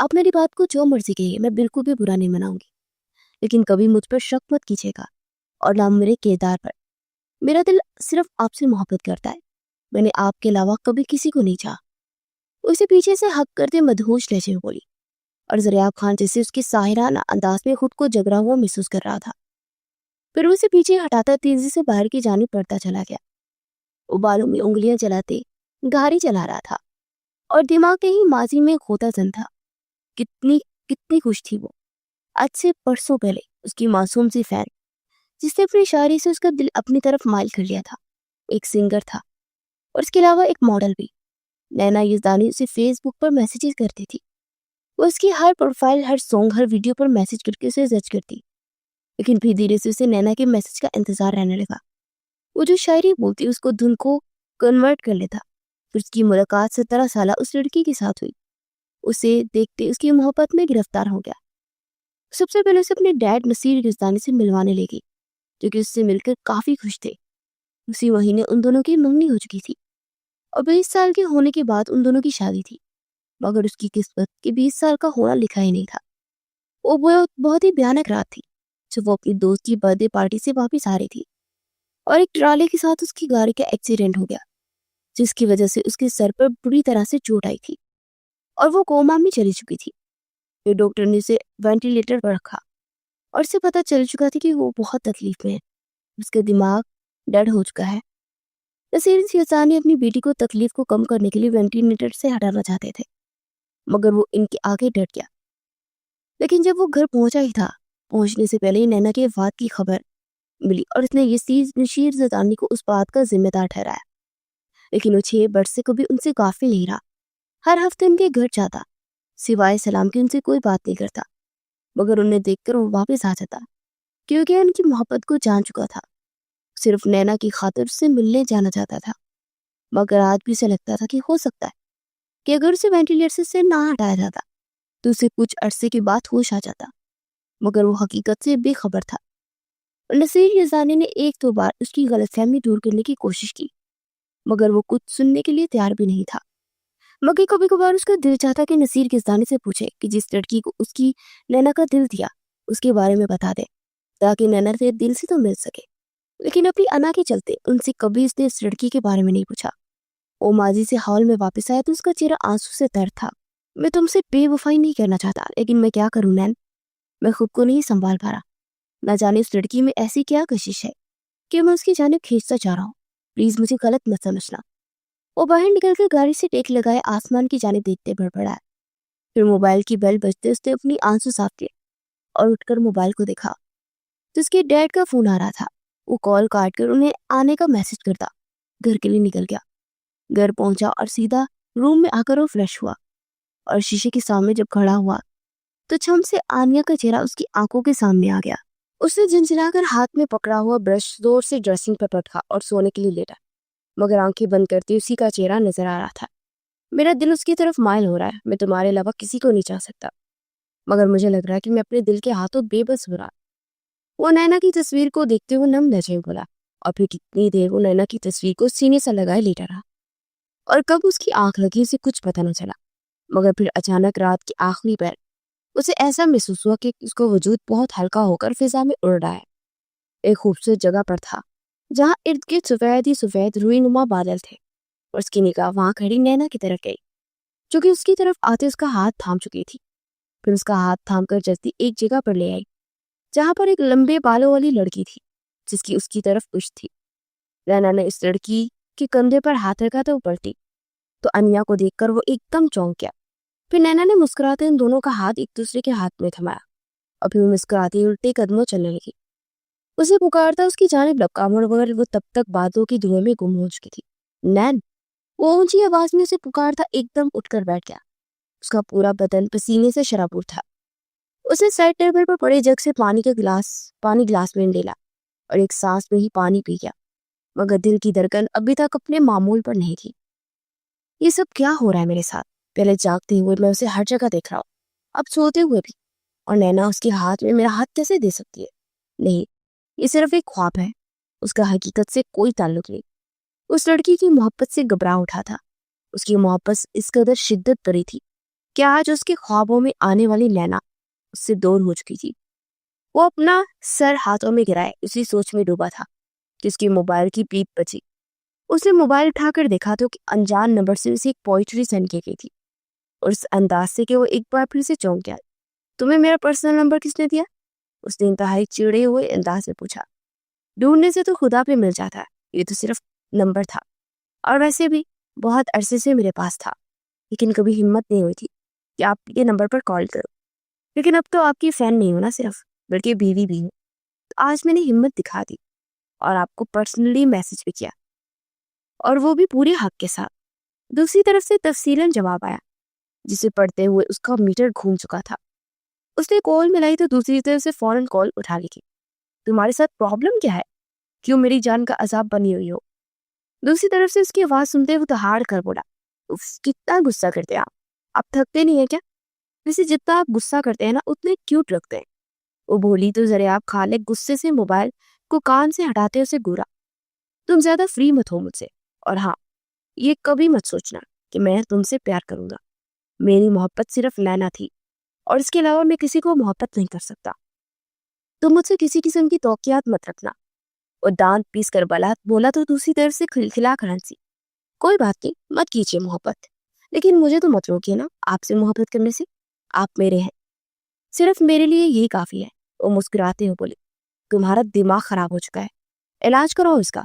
آپ میری بات کو جو مرضی کہیے، میں بالکل بھی برا نہیں مناؤں گی، لیکن کبھی مجھ پر شک مت کیجیے گا، اور نہ میرے کردار پر۔ میرا دل صرف آپ سے محبت کرتا ہے، میں نے آپ کے علاوہ کبھی کسی کو نہیں چاہا۔ اسے پیچھے سے ہک کرتے مدہوش لہجے میں بولی، اور زریاب خان جیسے اس کے ساحرانہ انداز میں خود کو جگرا ہوا محسوس کر رہا تھا۔ پھر اسے پیچھے ہٹاتا تیزی سے باہر کی جانب بڑھتا چلا گیا۔ وہ بالوں میں انگلیاں چلاتے گاڑی چلا رہا تھا، اور دماغ کہیں ماضی میں کھوتا زن تھا۔ کتنی کتنی خوش تھی وہ، آج سے پرسوں پہلے اس کی معصوم سی فین، جس نے اپنی شاعری سے اس کا دل اپنی طرف مائل کر لیا تھا، ایک سنگر تھا، اور اس کے علاوہ ایک ماڈل بھی۔ نینا یزدانی اسے فیس بک پر میسیجز کرتی تھی، وہ اس کی ہر پروفائل، ہر سانگ، ہر ویڈیو پر میسیج کر کے اسے جج کرتی، لیکن پھر دھیرے سے اسے نینا کے میسیج کا انتظار رہنے لگا۔ وہ جو شاعری بولتی اس کو دھن کو کنورٹ کر لیتا۔ پھر اس کی ملاقات 17 سالہ اس لڑکی کے ساتھ ہوئی، اسے دیکھتے اس کی محبت میں گرفتار ہو گیا۔ سب سے پہلے اسے اپنے ڈیڈ نصیر یزدانی سے ملوانے لے گئی، جو کہ اس سے مل کر کافی خوش تھے۔ اسی مہینے ان دونوں کی منگنی ہو چکی تھی، اور 20 سال کے ہونے کے بعد ان دونوں کی شادی تھی، مگر اس کی قسمت کہ 20 سال کا ہونا لکھا ہی نہیں تھا۔ وہ بہت ہی بھیانک رات تھی جب وہ اپنی دوست کی برتھ ڈے پارٹی سے واپس آ رہی تھی، اور ایک ٹرالے کے ساتھ اس کی گاڑی کا ایکسیڈنٹ ہو گیا، جس کی وجہ سے اس کے سر پر بری طرح سے چوٹ آئی تھی، اور وہ کوما میں چلی چکی تھی۔ پھر ڈاکٹر نے اسے وینٹیلیٹر پر رکھا، اور اسے پتہ چل چکا تھا کہ وہ بہت تکلیف میں ہے، اس کا دماغ ڈیڈ ہو چکا ہے۔ نصیر یزدانی اپنی بیٹی کو تکلیف کو کم کرنے کے لیے وینٹیلیٹر سے ہٹانا چاہتے تھے، مگر وہ ان کے آگے ڈٹ گیا۔ لیکن جب وہ گھر پہنچا ہی تھا، پہنچنے سے پہلے ہی نینا کے وفات کی خبر ملی، اور اس نے نصیر یزدانی کو اس بات کا ذمہ دار ٹھہرایا۔ لیکن وہ 6 برس سے کبھی ان سے غافل نہیں رہا، ہر ہفتے ان کے گھر جاتا، سوائے سلام کے ان سے کوئی بات نہیں کرتا، مگر انہیں دیکھ کر وہ واپس آ جاتا، کیونکہ ان کی محبت کو جان چکا تھا۔ صرف نینا کی خاطر اس سے ملنے جانا چاہتا تھا، مگر آج بھی اسے لگتا تھا کہ ہو سکتا ہے کہ اگر اسے وینٹیلیٹر سے نہ ہٹایا جاتا تو اسے کچھ عرصے کے بعد ہوش آ جاتا، مگر وہ حقیقت سے بے خبر تھا۔ نصیر یزدانی نے 1-2 بار اس کی غلط فہمی دور کرنے کی کوشش کی، مگر وہ کچھ سننے کے لیے تیار بھی نہیں تھا۔ مگر کبھی کبھار اس کا دل چاہتا کہ نصیر یزدانی سے پوچھے کہ جس لڑکی کو اس کی نینا کا دل دیا اس کے بارے میں بتا دے، تاکہ نینا سے دل سے تو مل سکے۔ لیکن اپنی انا کے چلتے ان سے کبھی اس نے اس لڑکی کے بارے میں نہیں پوچھا۔ وہ ماضی سے ہال میں واپس آیا تو اس کا چہرہ آنسو سے تر تھا۔ میں تم سے بے وفائی نہیں کرنا چاہتا، لیکن میں کیا کروں نین، میں خود کو نہیں سنبھال پا رہا۔ نہ جانے اس لڑکی میں ایسی کیا کشش ہے کہ میں اس کی جانب کھینچتا جا رہا ہوں، پلیز مجھے غلط مت سمجھنا۔ وہ باہر نکل کر گاڑی سے ٹیک لگائے آسمان کی جانب دیکھتے بڑبڑایا۔ پھر موبائل کی بیل بجتے اس نے اپنی آنسو صاف کیے اور اٹھ کر موبائل کو دیکھا تو اس کے ڈیڈ کا فون آ رہا تھا۔ وہ کال کاٹ کر انہیں آنے کا میسج کرتا گھر کے لیے نکل گیا۔ گھر پہنچا اور سیدھا روم میں آ کر وہ فریش ہوا، اور شیشے کے سامنے جب کھڑا ہوا تو چھم سے آنیا کا چہرہ اس کی آنکھوں کے سامنے آ گیا۔ اس نے جھنجھلا کر ہاتھ میں پکڑا ہوا برش زور سے ڈریسنگ پر رکھا اور سونے کے لیے لیٹا، مگر آنکھیں بند کرتی اسی کا چہرہ نظر آ رہا تھا۔ میرا دل اس کی طرف مائل ہو رہا ہے، میں تمہارے علاوہ کسی کو نہیں چاہ سکتا، مگر مجھے لگ رہا ہے کہ میں اپنے دل کے ہاتھوں بے بس ہو رہا۔ وہ نینا کی تصویر کو دیکھتے ہوئے نم لہجے میں بولا، اور پھر کتنی دیر وہ نینا کی تصویر کو سینے سے لگائے لیٹا رہا، اور کب اس کی آنکھ لگی اسے کچھ پتہ نہ چلا۔ مگر پھر اچانک رات کی آخری پہر اسے ایسا محسوس ہوا کہ اس کا وجود بہت ہلکا ہو کر فضا میں اڑ رہا ہے۔ ایک خوبصورت جگہ پر تھا جہاں ارد گرد سفید ہی سفید روئی نما بادل تھے، اور اس کی نگاہ وہاں کھڑی نینا کی طرف گئی، جو کہ اس کی طرف آتے اس کا ہاتھ تھام چکی تھی۔ پھر اس کا ہاتھ تھام کر جلدی ایک جگہ پر لے آئی جہاں پر ایک لمبے بالوں والی لڑکی تھی جس کی اس کی طرف پشت تھی۔ نینا نے اس لڑکی کے کندھے پر ہاتھ رکھا تو وہ پلٹی تو انیا کو دیکھ کر وہ ایک دم چونک گیا۔ پھر نینا نے مسکراتے ان دونوں کا ہاتھ ایک دوسرے کے ہاتھ میں تھمایا، اور پھر وہ مسکراتی الٹے قدموں چلنے لگی۔ اسے پکارتا اس کی جانب لپکا، مگر وہ تب تک باتوں کی دھوئیں میں گم ہو چکی تھی۔ نین، وہ اونچی آواز میں اسے پکارتا ایک دم اٹھ کر بیٹھ گیا۔ اس کا پورا بدن پسینے سے شرابور تھا۔ اس نے سائڈ ٹیبل پر پڑے جگ سے پانی گلاس میں ڈالا اور ایک سانس میں ہی پانی پی گیا، مگر دل کی دھڑکن ابھی تک اپنے معمول پر نہیں تھی۔ یہ سب کیا ہو رہا ہے میرے ساتھ؟ پہلے جاگتے ہوئے میں اسے ہر جگہ دیکھ رہا ہوں، اب سوتے ہوئے بھی، اور نینا اس کے ہاتھ میں میرا ہاتھ کیسے دے سکتی ہے؟ نہیں، یہ صرف ایک خواب ہے، اس کا حقیقت سے کوئی تعلق نہیں۔ اس لڑکی کی محبت سے گھبرا اٹھا تھا، اس کی محبت اس قدر شدت بری تھی کہ آج اس کے خوابوں میں آنے والی لینا اس سے دور ہو چکی تھی۔ وہ اپنا سر ہاتھوں میں گرائے اسی سوچ میں ڈوبا تھا کہ اس کے موبائل کی بیپ بجی۔ اس نے موبائل اٹھا کر دیکھا تو کہ انجان نمبر سے اسے ایک پوئٹری سینڈ کی گئی تھی، اور اس انداز سے کہ وہ ایک بار پھر سے چونک گیا۔ تمہیں میرا پرسنل نمبر کس نے دیا؟ اس نے انتہائی چڑے ہوئے انداز سے پوچھا۔ ڈھونڈنے سے تو خدا پہ مل جاتا ہے، یہ تو صرف نمبر تھا، اور ویسے بھی بہت عرصے سے میرے پاس تھا، لیکن کبھی ہمت نہیں ہوئی تھی کہ آپ کے نمبر پر کال کرو۔ لیکن اب تو آپ کی فین نہیں ہوں نا صرف، بلکہ بیوی بھی ہوں، تو آج میں نے ہمت دکھا دی اور آپ کو پرسنلی میسج بھی کیا، اور وہ بھی پورے حق کے ساتھ۔ دوسری طرف سے تفصیلاً جواب آیا، جسے پڑھتے ہوئے اس کا میٹر گھوم چکا تھا۔ اس نے کال ملائی تو دوسری طرف سے فوراً کال اٹھا لی تھی۔ تمہارے ساتھ پرابلم کیا ہے؟ کیوں میری جان کا عذاب بنی ہوئی ہو؟ دوسری طرف سے اس کی آواز سنتے وہ دہاڑ کر بولا، کتنا غصہ کرتے ہیں آپ تھکتے نہیں ہیں کیا؟ ویسے جتنا آپ غصہ کرتے ہیں نا اتنے کیوٹ رکھتے ہیں۔ وہ بولی تو ذریعہ خالق غصے سے موبائل کو کان سے ہٹاتے اسے گورا، تم زیادہ فری مت ہو مجھ سے، اور ہاں یہ کبھی مت سوچنا کہ میں تم سے پیار کروں گا۔ میری محبت صرف لینا تھی، اور اس کے علاوہ میں کسی کو محبت نہیں کر سکتا۔ تم مجھ سے کسی قسم کی توقعات مت رکھنا۔ اور دانت پیس کر بولا تو دوسری طرف سے کھلکھلا کر ہنسی، کوئی بات نہیں، مت کیجیے محبت، لیکن مجھے تو مت روکیے نا آپ سے محبت کرنے سے، آپ میرے ہیں، صرف میرے لیے یہی کافی ہے۔ وہ مسکراتے ہو بولے، تمہارا دماغ خراب ہو چکا ہے، علاج کرو اس کا۔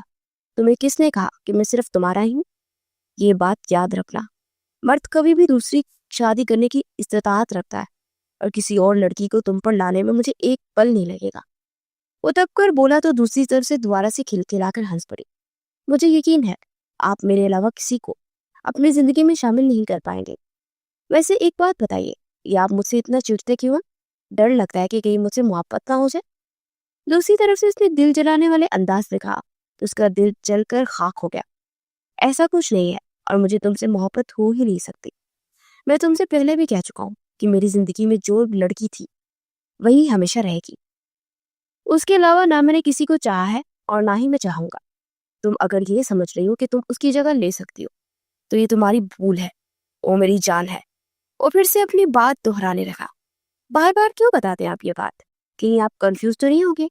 تمہیں کس نے کہا کہ میں صرف تمہارا ہی ہوں؟ یہ بات یاد رکھنا، مرد کبھی بھی دوسری شادی کرنے کی استطاعت رکھتا ہے، اور کسی اور لڑکی کو تم پر لانے میں مجھے ایک پل نہیں لگے گا۔ وہ تب کر بولا تو دوسری طرف سے دوبارہ سے کھلکھلا کر ہنس پڑی، مجھے یقین ہے آپ میرے علاوہ کسی کو اپنی زندگی میں شامل نہیں کر پائیں گے۔ ویسے ایک بات بتائیے، یہ آپ مجھ سے اتنا چڑھتے کیوں ہیں؟ ڈر لگتا ہے کہ کہیں مجھ سے محبت نہ ہو جائے؟ دوسری طرف سے اس نے دل جلانے والے انداز سے کہا تو اس کا دل جل کر خاک ہو گیا۔ ایسا کچھ نہیں ہے، اور مجھے تم سے محبت ہو ہی نہیں سکتی۔ میں تم سے پہلے بھی کہہ چکا ہوں کہ میری زندگی میں جو لڑکی تھی وہی ہمیشہ رہے گی، اس کے علاوہ نہ میں نے کسی کو چاہا ہے اور نہ ہی میں چاہوں گا۔ تم اگر یہ سمجھ رہی ہو کہ تم اس کی جگہ لے سکتی ہو تو یہ تمہاری بھول ہے، وہ میری جان ہے۔ وہ پھر سے اپنی بات دہرانے لگا، بار بار کیوں بتاتے ہیں آپ یہ بات؟ کہیں آپ کنفیوز تو نہیں ہوگے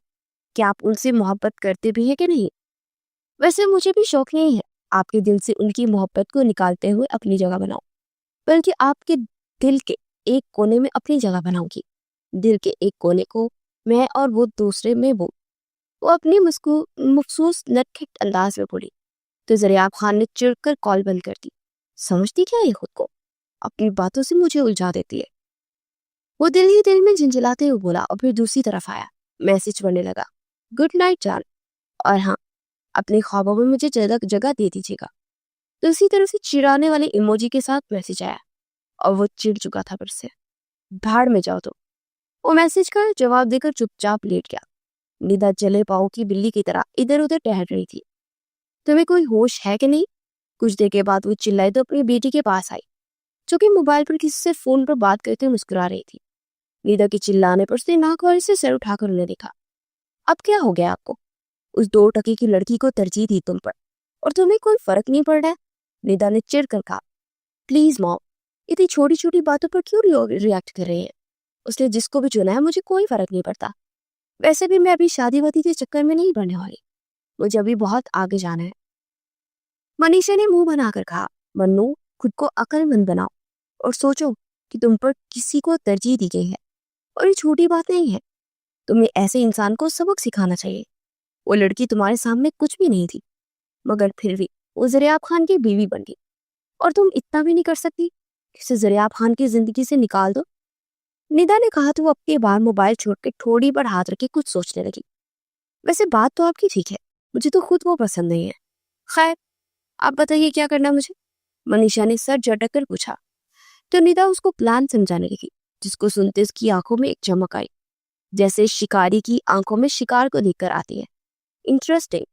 کہ آپ ان سے محبت کرتے بھی ہیں کہ نہیں؟ ویسے مجھے بھی شوق نہیں ہے آپ کے دل سے ان کی محبت کو نکالتے ہوئے اپنی جگہ بناؤ، بلکہ آپ کے دل کے ایک کونے میں اپنی جگہ بناؤں گی۔ دل کے ایک کونے کو میں اور وہ دوسرے میں وہ اپنی مخصوص نٹکھٹ انداز میں بولی تو ذریعہ خان نے چڑھ کر کال بند کر دی۔ سمجھتی کیا یہ خود کو؟ اپنی باتوں سے مجھے الجھا دیتی ہے۔ وہ دل ہی دل میں جھنجھلاتے ہوئے بولا، اور پھر دوسری طرف آیا، میسج پڑھنے لگا، گڈ نائٹ جان، اور ہاں اپنے خوابوں میں مجھے جگہ دے دیجیے گا۔ دوسری طرف سے چڑانے والے ایموجی کے ساتھ میسج آیا، اور وہ چڑ چکا تھا پھر سے۔ بھاڑ میں جاؤ تو۔ وہ میسج کا جواب دے کر چپ چاپ لیٹ گیا۔ ندا جلے پاؤں کی بلی کی طرح ادھر ادھر ٹہل رہی تھی۔ تمہیں کوئی ہوش ہے کہ نہیں؟ کچھ دیر کے بعد وہ چلائی تو اپنی بیٹی کے پاس آئی، جو کہ موبائل پر کسی سے فون پر بات کرتے مسکرا رہی تھی۔ ندا کے چلانے پر اس نے ناک والے سے سر اٹھا کر انہیں دیکھا۔ اب کیا ہو گیا آپ کو؟ اس 2 ٹکے کی لڑکی کو ترجیح دی تم پر، اور تمہیں کوئی فرق نہیں پڑ رہا ہے؟ ندا نے چڑ کر کہا، پلیز ماں، اتنی چھوٹی چھوٹی باتوں پر کیوں ریئیکٹ کر رہی ہے؟ اس نے جس کو بھی چنا ہے مجھے کوئی فرق نہیں پڑتا۔ ویسے بھی میں ابھی شادی وادی کے چکر میں نہیں پڑنے والی، مجھے ابھی بہت آگے جانا ہے۔ منیشا نے منہ بنا کر کہا، منو خود کو عقل مند بناؤ اور سوچو کہ تم پر کسی کو ترجیح دی گئی ہے، اور یہ چھوٹی بات نہیں ہے۔ تمہیں ایسے انسان کو سبق سکھانا چاہیے۔ وہ لڑکی تمہارے سامنے کچھ بھی نہیں تھی، مگر پھر بھی وہ ذریعہ خان کی بیوی بن گئی، اور تم اتنا بھی نہیں کر سکتی کہ اسے ذریعہ خان کی زندگی سے نکال دو۔ ندا نے کہا تو وہ اب کے بار موبائل چھوڑ کے ٹھوڑی پر ہاتھ رکھ کے کچھ سوچنے لگی۔ ویسے بات تو آپ کی ٹھیک ہے، مجھے تو خود وہ پسند نہیں ہے۔ خیر آپ بتائیے کیا کرنا مجھے؟ منیشا نے سر جھٹک کر پوچھا تو ندا اس کو پلان سمجھانے لگی، جس کو سنتے اس کی آنکھوں میں ایک چمک آئی، جیسے شکاری کی آنکھوں میں شکار کو دیکھ کر آتی ہے۔ انٹرسٹنگ،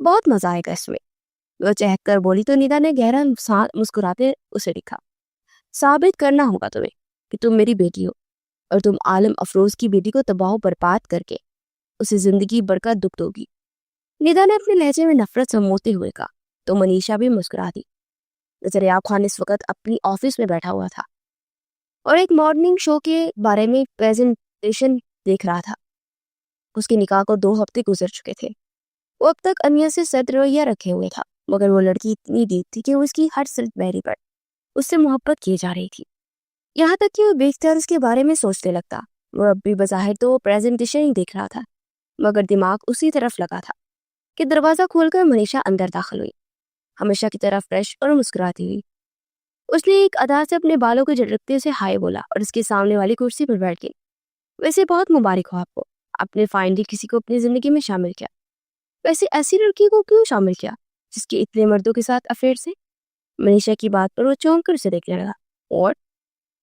بہت مزہ آئے گا اس میں، وہ چہک کر بولی تو ندا نے گہرا مسکراتے اسے دکھا، ثابت کرنا ہوگا تمہیں کہ تم میری بیٹی ہو، اور تم عالم افروز کی بیٹی کو تباہ و برباد کر کے اسے زندگی بھر کا دکھ دو گی۔ ندا نے اپنے لہجے میں نفرت سموتے ہوئے کہا تو منیشا بھی مسکرا دی۔ ذریعہ خان اس وقت اپنی آفس میں بیٹھا ہوا تھا۔ اور ایک مارننگ شو کے بارے میں پریزنٹیشن دیکھ رہا تھا۔ اس کے نکاح کو 2 ہفتے گزر چکے تھے۔ وہ اب تک انیا سے سرد رویہ رکھے ہوئے تھا، مگر وہ لڑکی اتنی ڈیپ تھی کہ وہ اس کی ہر سلٹ بیری پر اس سے محبت کی جا رہی تھی، یہاں تک کہ وہ بیچتے اور اس کے بارے میں سوچنے لگتا۔ وہ اب بھی بظاہر تو پریزنٹیشن ہی دیکھ رہا تھا، مگر دماغ اسی طرف لگا تھا کہ دروازہ کھول کر منیشا اندر داخل ہوئی، ہمیشہ کی طرح فریش اور مسکراتی ہوئی۔ اس نے ایک ادا سے اپنے بالوں کو جھٹکتے اسے ہائے بولا اور اس کے سامنے والی کرسی پر بیٹھ گئی۔ ویسے بہت مبارک ہو آپ نے فائنلی کسی کو اپنی زندگی میں شامل کیا۔ ویسے ایسی لڑکی کو کیوں شامل کیا جس کے اتنے مردوں کے ساتھ افیئر سے؟ منیشا کی بات پر وہ چونک کر اسے دیکھنے لگا۔ اور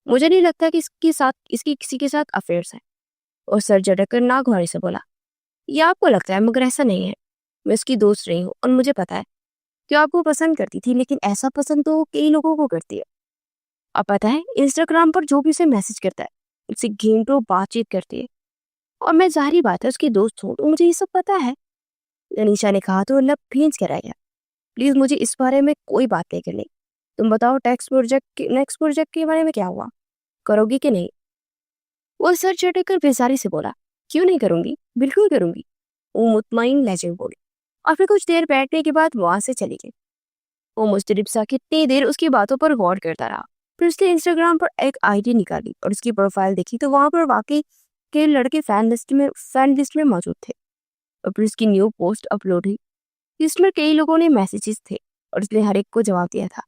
مجھے نہیں لگتا کہ اس کی کسی کے ساتھ افیئرس ہیں، اور سر جھٹک کر ناگواری سے بولا۔ یہ آپ کو لگتا ہے، مگر ایسا نہیں ہے۔ میں اس کی دوست رہی ہوں اور مجھے پتا ہے کہ آپ کو پسند کرتی تھی، لیکن ایسا پسند تو کئی لوگوں کو کرتی ہے۔ اب پتا ہے انسٹاگرام پر جو بھی اسے میسج کرتا ہے اس سے گھنٹوں بات چیت کرتی ہے، اور میں ظاہری بات ہے اس کی دوست ہوں تو مجھے یہ سب پتا ہے۔ منیشا نے کہا تو لب بھینچ کر رہ گیا۔ پلیز مجھے اس بارے میں کوئی بات نہیں کرنی، تم بتاؤ نیکسٹ پروجیکٹ کے بارے میں کیا ہوا، کرو گی کہ نہیں؟ وہ سر چٹک کر بیزاری سے بولا، کیوں نہیں کروں گی، بالکل کروں گی، وہ مطمئن لہجے میں بولی، اور پھر کچھ دیر بیٹھنے کے بعد وہاں سے چلی گئی۔ وہ مسترب سا کتنی دیر اس کی باتوں پر غور کرتا رہا، پھر اس نے انسٹاگرام پر ایک آئی ڈی نکالی اور اس کی پروفائل دیکھی تو وہاں پر واقعی کے لڑکے فین لسٹ میں موجود تھے، اور پھر اس کی نیو پوسٹ اپلوڈ ہوئی جس میں کئی لوگوں نے میسیجز تھے اور اس نے ہر ایک کو جواب دیا تھا،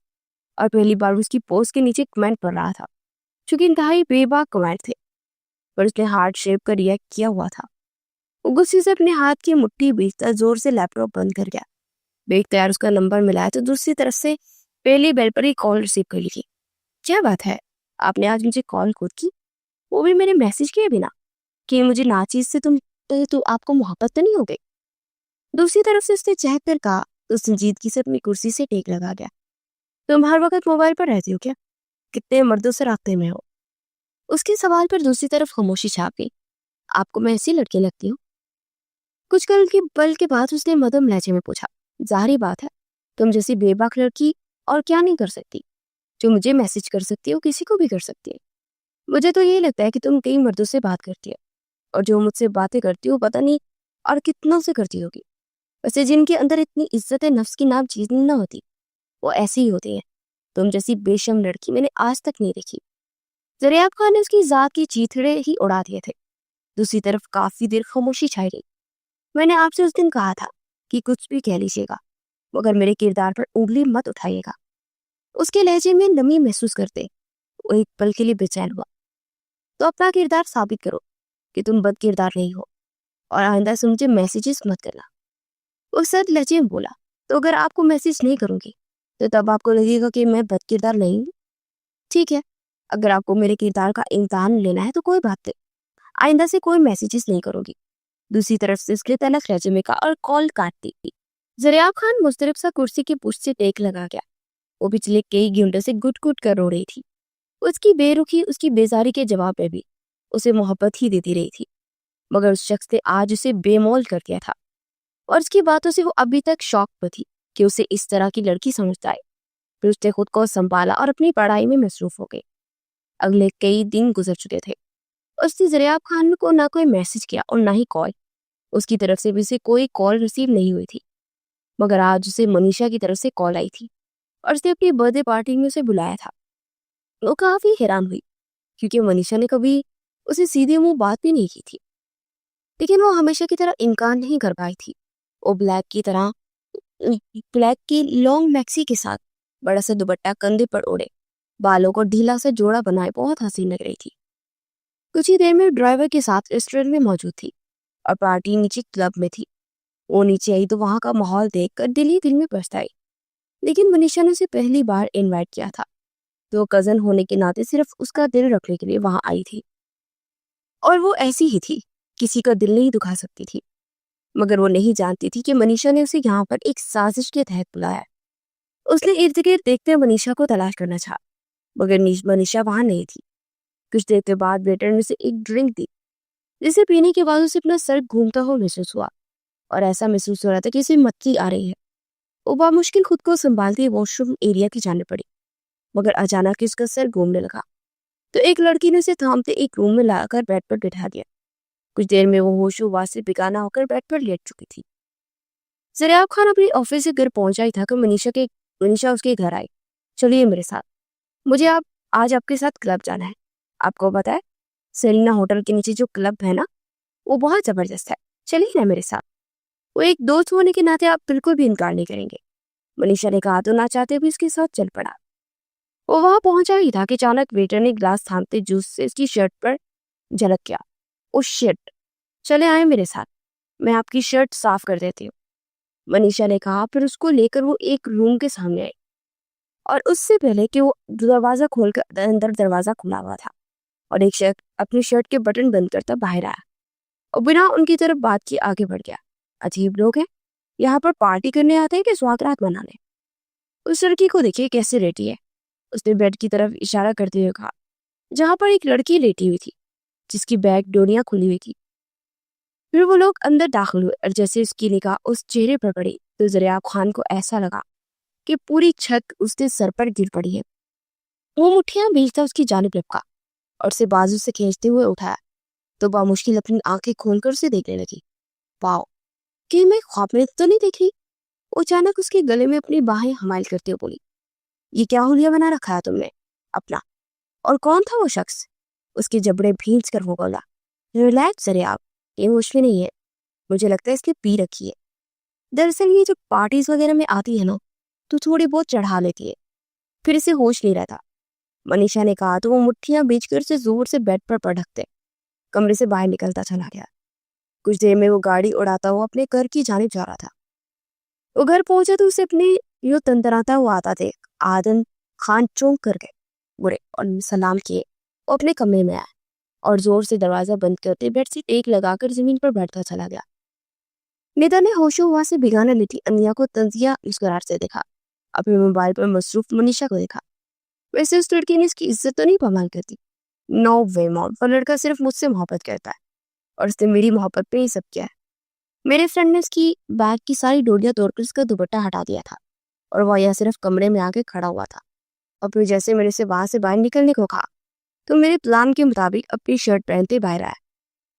اور پہلی بار اس کی پوسٹ کے نیچے کمنٹ پڑھ رہا تھا چونکہ انتہائی بے باک کمنٹ تھے، پر اس نے ہارٹ شیپ کا ریئیکٹ کیا ہوا تھا۔ وہ غصے سے اپنے ہاتھ کی مٹھی بیچتا زور سے لیپ ٹاپ بند کر گیا۔ بیگ تیار اس کا نمبر ملایا تو دوسری طرف سے پہلی بیل پر ہی کال ریسیو کر لی۔ کیا بات ہے، آپ نے آج مجھے کال خود کی، وہ بھی میرے میسج کیے بنا، کہ مجھے ناچیز سے تو آپ کو محبت تو نہیں ہو گئی؟ دوسری طرف سے اس نے چہک کر کہا تو سنجیدگی سے اپنی کرسی سے ٹیک لگا گیا۔ تم ہر وقت موبائل پر رہتی ہو کیا؟ کتنے مردوں سے رابطے میں ہو؟ اس کے سوال پر دوسری طرف خاموشی چھاپ گئی۔ آپ کو میں ایسی لڑکی لگتی ہوں؟ کچھ پل کے بعد اس نے مدھم لہجے میں پوچھا، ظاہری بات ہے تم جیسی بے باک لڑکی اور کیا نہیں کر سکتی، جو مجھے میسج کر سکتی ہو کسی کو بھی کر سکتی ہے۔ مجھے تو یہ لگتا ہے کہ تم کئی مردوں سے بات کرتی ہے، اور جو مجھ سے باتیں کرتی ہو پتہ نہیں اور کتنوں سے کرتی ہوگی۔ ویسے جن کے اندر اتنی عزت نفس کی نام چیز نہ ہوتی وہ ایسی ہی ہوتی ہیں۔ تم جیسی بے شرم لڑکی میں نے آج تک نہیں دیکھی۔ زریاب خان نے اس کی ذات کی چیتڑے ہی اڑا دیے تھے۔ دوسری طرف کافی دیر خاموشی چھائی رہی۔ میں نے آپ سے اس دن کہا تھا کہ کچھ بھی کہہ لیجیے گا مگر میرے کردار پر انگلی مت اٹھائیے گا۔ اس کے لہجے میں نمی محسوس کرتے وہ ایک پل کے لیے بے چین ہوا۔ تو اپنا کردار ثابت کرو کہ تم بد کردار نہیں ہو، اور آئندہ سے مجھے میسیجز مت کرنا۔ وہ سرد لہجے میں بولا، تو اگر آپ کو میسیج نہیں کروں گی تو تب آپ کو لگے گا کہ میں بد کردار نہیں ہوں؟ ٹھیک ہے، اگر آپ کو میرے کردار کا امتحان لینا ہے تو کوئی بات نہیں، آئندہ سے کوئی میسیجز نہیں کرو گی۔ دوسری طرف سے اس کے تلخ لہجے میں کہا اور کال کاٹ دی۔ زریاب خان مسترب سا کرسی کی پشت سے ٹیک لگا گیا۔ وہ پچھلے کئی گھنٹوں سے گٹ گٹ کر رو رہی تھی۔ اس کی بے رخی اس کی بیزاری کے جواب میں بھی اسے محبت ہی دیتی رہی تھی، مگر اس شخص نے آج اسے بے مول کر دیا تھا، اور اس کی باتوں سے وہ ابھی تک شوق میں تھی کہ اسے اس طرح کی لڑکی سمجھتا ہے۔ پھر اس نے خود کو سنبھالا اور اپنی پڑھائی میں مصروف ہو گئی۔ اگلے کئی دن گزر چکے تھے۔ اس نے زریاب خان کو نہ کوئی میسج کیا اور نہ ہی کال۔ اس کی طرف سے بھی اسے کوئی کال ریسیو نہیں ہوئی تھی، مگر آج اسے منیشا کی طرف سے کال آئی تھی اور اس نے اپنی برتھ ڈے پارٹی میں اسے بلایا تھا۔ وہ کافی حیران ہوئی کیونکہ منیشا نے کبھی اسے سیدھے منہ بات بھی نہیں کی تھی، لیکن وہ ہمیشہ کی طرح انکار نہیں کر پائی تھی۔ وہ بلیک کی لانگ میکسی کے ساتھ بڑا سا دوپٹہ کندھے پر اوڑے، بالوں کو ڈھیلا سا جوڑا بنائے بہت حسین لگ رہی تھی۔ کچھ ہی دیر میں ڈرائیور کے ساتھ ریسٹورینٹ میں موجود تھی اور پارٹی نیچے کلب میں تھی۔ وہ نیچے آئی تو وہاں کا ماحول دیکھ کر دل ہی دل میں پچھتائی، لیکن منیشا نے اسے پہلی بار انوائٹ کیا تھا تو کزن ہونے کے ناطے صرف اس کا دل رکھنے کے لیے وہاں آئی تھی، اور وہ ایسی ہی تھی، کسی کا دل نہیں دکھا سکتی تھی۔ مگر وہ نہیں جانتی تھی کہ منیشا نے اسے یہاں پر ایک سازش کے تحت بلایا۔ اس نے ارد گرد دیکھتے منیشا کو تلاش کرنا چاہا، مگر منیشا وہاں نہیں تھی۔ کچھ دیر کے بعد ویٹر نے اسے ایک ڈرنک دی جسے پینے کے بعد اسے اپنا سر گھومتا ہوا محسوس ہوا، اور ایسا محسوس ہو رہا تھا کہ اسے متلی آ رہی ہے۔ وہ بامشکل خود کو سنبھالتی واش روم ایریا کی جانے پڑی، مگر اچانک اس کا سر گھومنے لگا۔ تو ایک لڑکی نے اسے تھامتے ایک روم میں لا کر بیڈ پر بٹھا دیا۔ کچھ دیر میں وہ ہوش و واس سے بیگانہ ہو کر بیڈ پر لیٹ چکی تھی۔ زریاب خان اپنی آفس سے گھر پہنچا ہی تھا کہ منیشا اس کے گھر آئی۔ چلیے میرے ساتھ، مجھے آج آپ کے ساتھ کلب جانا ہے۔ آپ کو پتا ہے سرینا ہوٹل کے نیچے جو کلب ہے نا، وہ بہت زبردست ہے، چلیے نا میرے ساتھ۔ وہ ایک دوست ہونے کے ناطے آپ بالکل بھی انکار نہیں کریں گے۔ منیشا نے کہا تو نہ چاہتے بھی اس کے ساتھ چل پڑا۔ وہ وہاں پہنچا ہی تھا کہ اچانک ویٹر نے گلاس تھامتے جوس سے اس کی شرٹ پر جھلک کیا۔ او شٹ، چلے آئے میرے ساتھ، میں آپ کی شرٹ صاف کر دیتی ہوں، منیشا نے کہا۔ پھر اس کو لے کر وہ ایک روم کے سامنے آئی، اور اس سے پہلے کہ وہ دروازہ کھول کر اندر دروازہ کھلا ہوا تھا اور ایک شخص اپنی شرٹ کے بٹن بند کرتا باہر آیا اور بنا ان کی طرف بات کی آگے بڑھ گیا۔ عجیب لوگ ہیں، یہاں پر پارٹی کرنے آتے ہیں کہ سواترات منانے؟ اس لڑکی کو دیکھیے کیسے لیٹی ہے، اس نے بیڈ کی طرف اشارہ کرتے ہوئے کہا، جہاں پر ایک لڑکی لیٹی ہوئی تھی جس کی بیک ڈوریاں کھلی ہوئی تھی۔ پھر وہ لوگ اندر داخل ہوئے اور جیسے اس کی نگاہ اس چہرے پر پڑی تو زریاب خان کو ایسا لگا کہ پوری چھت اس کے سر پر گر پڑی ہے۔ وہ مٹھیاں بھیجتا اس کی جانب لپکا اور اسے بازو سے کھینچتے ہوئے اٹھایا تو بامشکل اپنی آنکھیں کھول کر اسے دیکھنے لگی۔ واؤ، کہ میں خواب میں تو نہیں دیکھ رہی؟ وہ اچانک اس کے گلے میں اپنی باہیں حمائل کرتے ہوئے بولی، یہ کیا حلیہ بنا رکھا ہے تم نے اپنا؟ اور کون تھا وہ شخص؟ اس کے جبڑے بھینچ کر وہ بولا، ریلیکس زریاب، یہ ہوش میں نہیں ہے، مجھے لگتا ہے اس نے پی رکھی ہے۔ دراصل یہ جو پارٹیز وغیرہ میں آتی ہے نا تو تھوڑی بہت چڑھا لیتی ہے، پھر اسے ہوش نہیں رہتا، منیشا نے کہا تو وہ مٹھیاں بیچ کر سے زور سے بیڈ پر پڑھکتے کمرے سے باہر نکلتا چلا گیا۔ کچھ دیر میں وہ گاڑی اڑاتا ہوا اپنے گھر کی جانب جا رہا تھا۔ وہ گھر پہنچا تو اسے اپنے یوں تنتراتا ہوا آتا تھے آدن خان چونک کر گئے برے اور سلام کیے۔ وہ اپنے کمرے میں آیا اور زور سے دروازہ بند کرتے بیڈ سے ٹیک لگا کر زمین پر بیٹھتا چلا گیا۔ ندا نے ہوش و حواس سے بیگانہ لیٹی انیا کو تنزیہ مسکراہٹ سے دیکھا، اپنے موبائل پر مصروف منیشا کو دیکھا۔ ویسے اس لڑکی نے اس کی عزت تو نہیں پامال کرتی؟ نو وے مام، وہ لڑکا صرف مجھ سے محبت کرتا ہے اور اس نے میری محبت پہ ہی سب کیا ہے۔ میرے فرینڈ نے اس کی بیگ کی ساری ڈوریاں توڑ کر اس کا دوپٹہ ہٹا دیا تھا اور وہ یہاں صرف کمرے میں آ کے کھڑا ہوا تھا، اور پھر جیسے میرے سے وہاں سے باہر نکلنے کو کہا تو میرے پلان کے مطابق اپنی شرٹ پہنتے باہر آیا،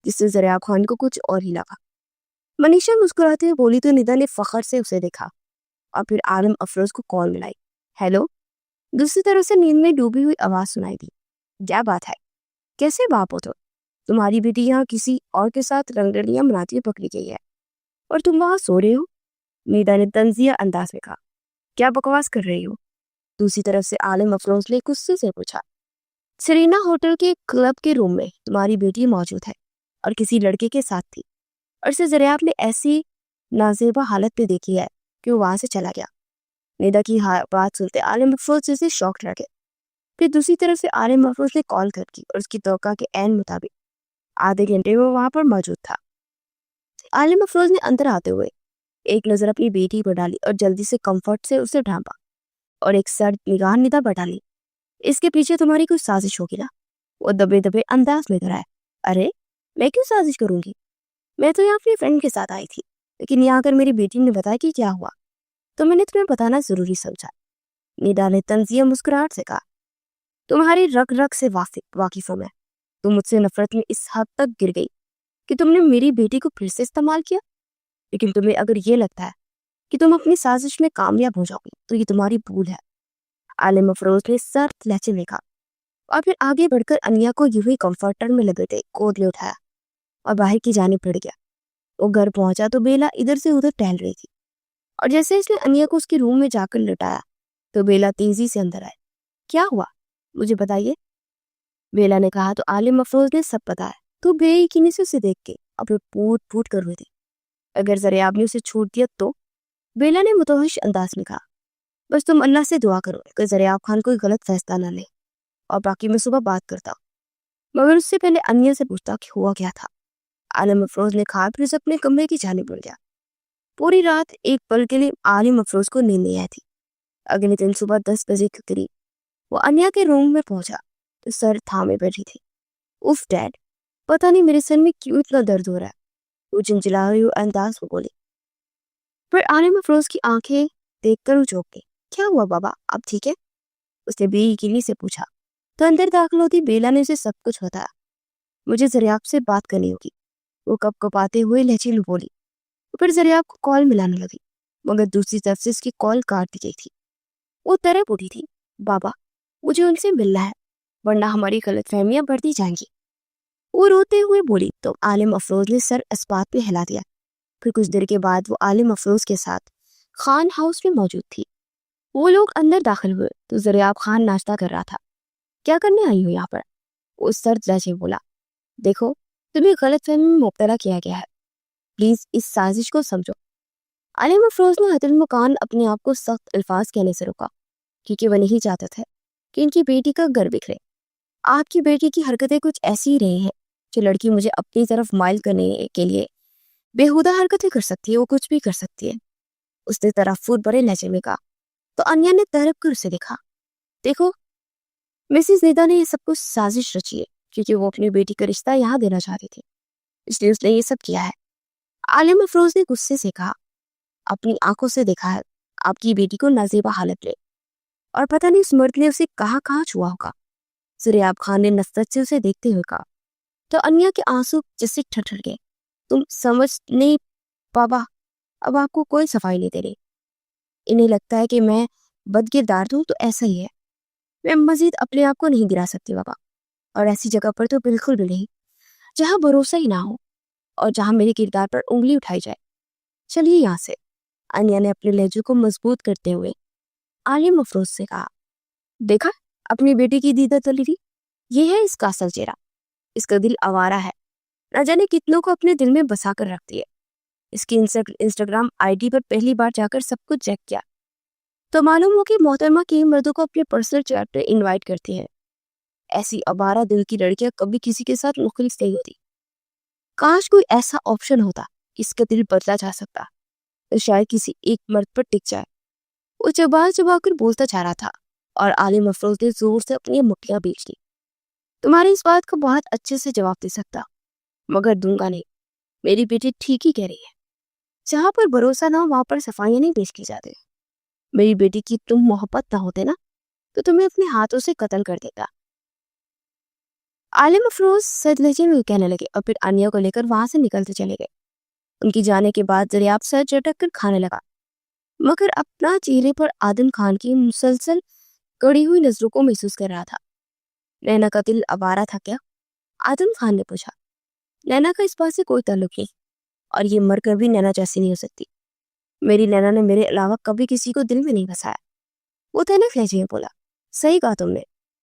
جس سے زریاب خان کو کچھ اور ہی لگا۔ منیشا مسکراتے ہوئے بولی تو ندا نے فخر سے اسے دیکھا اور پھر عالم افروز کو کال ملائی۔ ہیلو، دوسری طرف سے نیند میں ڈوبی ہوئی آواز سنائی دی۔ کیا بات ہے، کیسے باپ ہو تمہاری بیٹی یہاں کسی اور کے ساتھ رنگرلیاں مناتی ہوئی پکڑی گئی ہے اور تم وہاں سو رہے ہو؟ نیدا نے تنزیہ انداز میں کہا۔ کیا بکواس کر رہی ہو؟ دوسری طرف سے عالم افروز نے غصے سے پوچھا۔ سرینا ہوٹل کے کلب کے روم میں تمہاری بیٹی موجود ہے اور کسی لڑکے کے ساتھ تھی، اور اسے زریاب نے ایسی نازیبا حالت پہ دیکھی ہے کہ وہ وہاں سے چلا گیا۔ نیدا کی بات سنتے عالم افروز جیسے شاک رہ گئے۔ پھر دوسری طرف سے عالم افروز نے کال کر کی اور اس کی توقع کے عین مطابق آدھے گھنٹے میں وہاں پر موجود تھا۔ عالم افروز نے اندر آتے ہوئے ایک نظر اپنی بیٹی پر ڈالی اور جلدی سے کمفرٹ سے اسے ڈھانپا اور ایک سرد نگاہ ندا پر ڈالی۔ اس کے پیچھے تمہاری کوئی سازش ہوگی نا؟ وہ دبے دبے انداز میں کرائے۔ ارے میں کیوں سازش کروں گی؟ میں تو یہاں اپنی فرینڈ کے ساتھ آئی تھی، لیکن یہاں اگر میری بیٹی نے بتایا کہ کیا ہوا تو میں نے تمہیں بتانا ضروری سمجھا۔ ندا نے تنزیہ مسکراہٹ سے کہا، تمہاری رگ رگ سے واقف ہوں میں، تم مجھ سے نفرت میں اس حد تک گر گئی کہ تم نے میری بیٹی کو پھر سے استعمال کیا، لیکن تمہیں اگر یہ لگتا ہے کہ تم اپنی سازش میں کامیاب ہو جاؤ گی تو یہ تمہاری بھول ہے۔ عالم افروز نے سخت لہجے میں کہا اور پھر آگے بڑھ کر انیا کو یوں ہی کمفرٹر میں لگے گود لے اٹھایا اور باہر کی جانب بڑھ گیا۔ وہ گھر پہنچا تو بیلا ادھر سے ادھر ٹہل رہی تھی، اور جیسے اس نے انیا کو اس کے روم میں جا کر لٹایا تو بیلا تیزی سے اندر آئے۔ کیا ہوا مجھے بتائیے، بیلا نے کہا تو عالم افروز نے سب بتایا۔ تو بے یقینی سے اسے دیکھ کے اپنے پوٹ پوٹ کر ہوئی تھی۔ اگر زریاب نے اسے چھوڑ دیا تو؟ بیلا نے متوحش انداز میں کہا، بس تم اللہ سے دعا کرو کہ زریاب خان کوئی غلط فیصلہ نہ لے، اور باقی میں صبح بات کرتا ہوں، مگر اس سے پہلے انیا سے پوچھتا کہ ہوا کیا تھا۔ عالم افروز نے کہا پھر اسے اپنے کمرے کی جانب بڑھ گیا۔ پوری رات ایک پل کے لیے عالم افروز کو نیند نہیں آئی تھی۔ اگلے دن صبح 10 بجے کے قریب وہ انیا کے روم میں پہنچا تو سر تھامے بیٹھی تھی۔ اف ڈیڈ، پتہ نہیں میرے سر میں کیوں اتنا درد ہو رہا ہے، وہ جنجلاتے ہوئے انداز میں بولی۔ پھر عالم افروز کی آنکھیں دیکھ کر وہ چونک گئی۔ کیا ہوا بابا، اب ٹھیک ہے؟ اس نے بے یقینی سے پوچھا تو اندر داخل ہوتی بیلا نے اسے سب کچھ بتایا. مجھے زریاب سے بات کرنی ہوگی. وہ کپ کپاتے ہوئے لہجے میں بولی. پھر زریاب کو کال ملانے لگی، مگر دوسری طرف سے اس کی کال کاٹ دی گئی تھی. وہ تڑپ اٹھی تھی. بابا، مجھے ان سے ملنا ہے، ورنہ ہماری غلط فہمیاں بڑھتی جائیں گی. وہ روتے ہوئے بولی تو عالم افروز نے سر اسبات پہ ہلا دیا. پھر کچھ دیر کے بعد وہ عالم افروز کے ساتھ خان ہاؤس میں موجود تھی. وہ لوگ اندر داخل ہوئے تو زریاب خان ناشتہ کر رہا تھا. کیا کرنے آئی ہو یہاں پر؟ وہ سرد لہجے بولا. دیکھو، تمہیں غلط فہمی میں مبتلا کیا گیا ہے، پلیز اس سازش کو سمجھو. عالم افروز نے حت المکان اپنے آپ کو سخت الفاظ کہنے سے روکا، کیونکہ وہ نہیں چاہتا تھا کہ ان کی بیٹی کا گھر بکھرے. آپ کی بیٹی کی حرکتیں کچھ ایسی ہی رہی ہیں جو لڑکی مجھے اپنی طرف مائل کرنے کے لیے بےہودہ حرکتیں کر سکتی ہے، وہ کچھ بھی کر سکتی ہے. اس نے ترفر بڑے لہجے میں کہا تو انیا نے تڑپ کر اسے دیکھا. دیکھو مسز نیدا نے یہ سب کچھ سازش رچی ہے، کیونکہ وہ اپنی بیٹی کا رشتہ یہاں دینا چاہتی تھی، اس لیے اس نے یہ سب کیا ہے. عالم افروز نے غصے سے کہا. اپنی آنکھوں سے دیکھا ہے آپ کی بیٹی کو نازیبا حالت لے، اور پتہ نہیں اس مرد نے اسے کہاں چھوا ہوگا. زریاب خان نے نفرت سے اسے دیکھتے ہوئے کہا. تو انیا کے آنسو جیسے ٹھٹر گئے. تم سمجھ نہیں بابا، اب آپ کو کوئی صفائی نہیں دے رہی. انہیں لگتا ہے کہ میں بدکردار ہوں تو ایسا ہی ہے. میں مزید اپنے آپ کو نہیں گرا سکتی بابا، اور ایسی جگہ پر تو بالکل بھی نہیں جہاں بھروسہ ہی نہ ہو اور جہاں میرے کردار پر انگلی اٹھائی جائے. چلیے یہاں سے. انیا نے اپنے لہجے کو مضبوط کرتے ہوئے عالم افروز سے کہا. دیکھا اپنی بیٹی کی دیدہ دلیری، یہ ہے اس کا اصل چہرہ. اس کا دل آوارہ ہے، نہ جانے کتنوں کو اپنے دل میں بسا کر رکھتی ہے. اس کی انسٹاگرام آئی ڈی پر پہلی بار جا کر سب کچھ چیک کیا تو معلوم ہو کہ محترمہ کئی مردوں کو اپنے پرسنل چیٹ پہ انوائٹ کرتی ہے. ایسی آوارہ دل کی لڑکیاں کبھی کسی کے ساتھ مخلص نہیں ہوتی. کاش کوئی ایسا آپشن ہوتا کہ اس کا دل بدلا جا سکتا تو شاید کسی ایک مرد پر ٹک جائے. وہ چبا کر بولتا جا رہا تھا اور عالم افروز نے زور سے اپنی مٹھیاں بیچ لی. تمہاری اس بات کا بہت اچھے سے جواب دے سکتا، مگر دوں گا نہیں. میری بیٹی ٹھیک ہی کہہ رہی ہے. جہاں پر بھروسہ نہ ہو وہاں پر صفائیاں نہیں پیش کی جاتی. میری بیٹی کی تم محبت نہ ہوتے نا تو تمہیں اپنے ہاتھوں سے قتل کر دیتا. عالم افروز سرد لہجے میں کہنے لگے اور پھر انیا کو لے کر وہاں سے نکلتے چلے گئے. ان کی جانے کے بعد زریاب سر چٹک کر کھانے لگا، مگر اپنا چہرے پر آدم خان کی مسلسل کڑی ہوئی نظروں کو محسوس کر رہا تھا. نینا کا دل آوارہ تھا کیا؟ آدم خان نے پوچھا. نینا کا اس بات سے کوئی تعلق نہیں، اور یہ مر کر بھی نینا جیسی نہیں ہو سکتی. میری نینا نے میرے علاوہ کبھی کسی کو دل میں نہیں بسایا. وہ تینک لہجے میں بولا. صحیح کہا تم نے،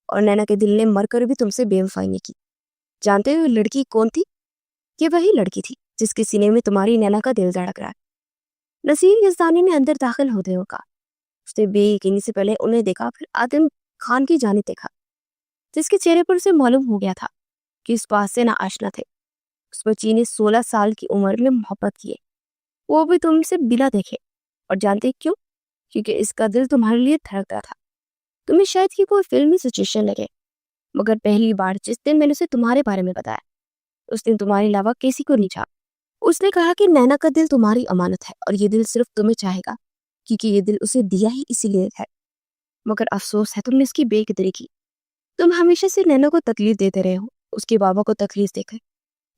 اور نینا کے دل نے مر کر بھی تم سے بے وفائی نہیں کی. جانتے ہو لڑکی کون تھی؟ یہ وہی لڑکی تھی جس کے سینے میں تمہاری نینا کا دل دھڑک رہا ہے. نصیر یزدانی نے اندر داخل ہوتے ہوئے کہا. اس نے بے یقینی سے پہلے انہیں دیکھا، پھر آدم خان کی جانب دیکھا، جس کے چہرے پر سے معلوم ہو گیا تھا کہ اس بات سے نہ آشنا تھے. اس بچی نے 16 سال کی عمر میں محبت کی ہے، وہ بھی تم سے بلا دیکھے. اور جانتے کیوں؟ کیونکہ اس کا دل تمہارے لیے دھڑکتا تھا. تمہیں شاید کی کوئی فلمی سچویشن لگے، مگر پہلی بار جس دن میں نے اسے تمہارے بارے میں بتایا اس دن تمہارے علاوہ کسی کو نہیں چاہا. اس نے کہا کہ نینا کا دل تمہاری امانت ہے اور یہ دل صرف تمہیں چاہے گا کیونکہ یہ دل اسے دیا ہی اسی لیے ہے. مگر افسوس ہے تم نے اس کی بے قدری کی. تم ہمیشہ سے نینا کو تکلیف دیتے رہے ہو، اس کے بابا کو تکلیف دے کر.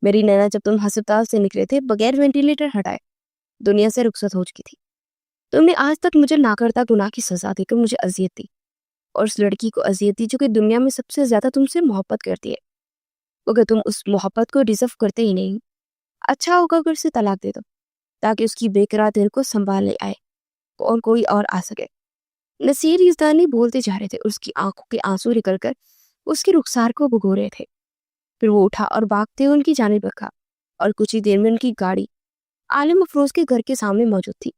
میری نینا جب تم ہسپتال سے نکلے تھے بغیر وینٹیلیٹر ہٹائے دنیا سے رخصت ہو چکی تھی. تم نے آج تک مجھے ناکردہ گناہ کی سزا دے کر مجھے اذیت دی، اور اس لڑکی کو اذیت دی جو کہ دنیا میں سب سے زیادہ تم سے محبت کرتی ہے، مگر تم اس محبت کو ڈیزرو کرتے ہی نہیں. اچھا ہوگا اگر اسے طلاق دے دو تاکہ اس کی بے قرار دل کو سنبھال لے آئے اور کوئی اور آ سکے. نصیر یزدانی بولتے جا رہے تھے، اس کی آنکھوں کے آنسو نکل کر اس کے رخسار کو بھگو رہے تھے. پھر وہ اٹھا اور بھاگتے ہوئے ان کی جانب رکھا، اور کچھ ہی دیر میں ان کی گاڑی عالم افروز کے گھر کے سامنے موجود تھی.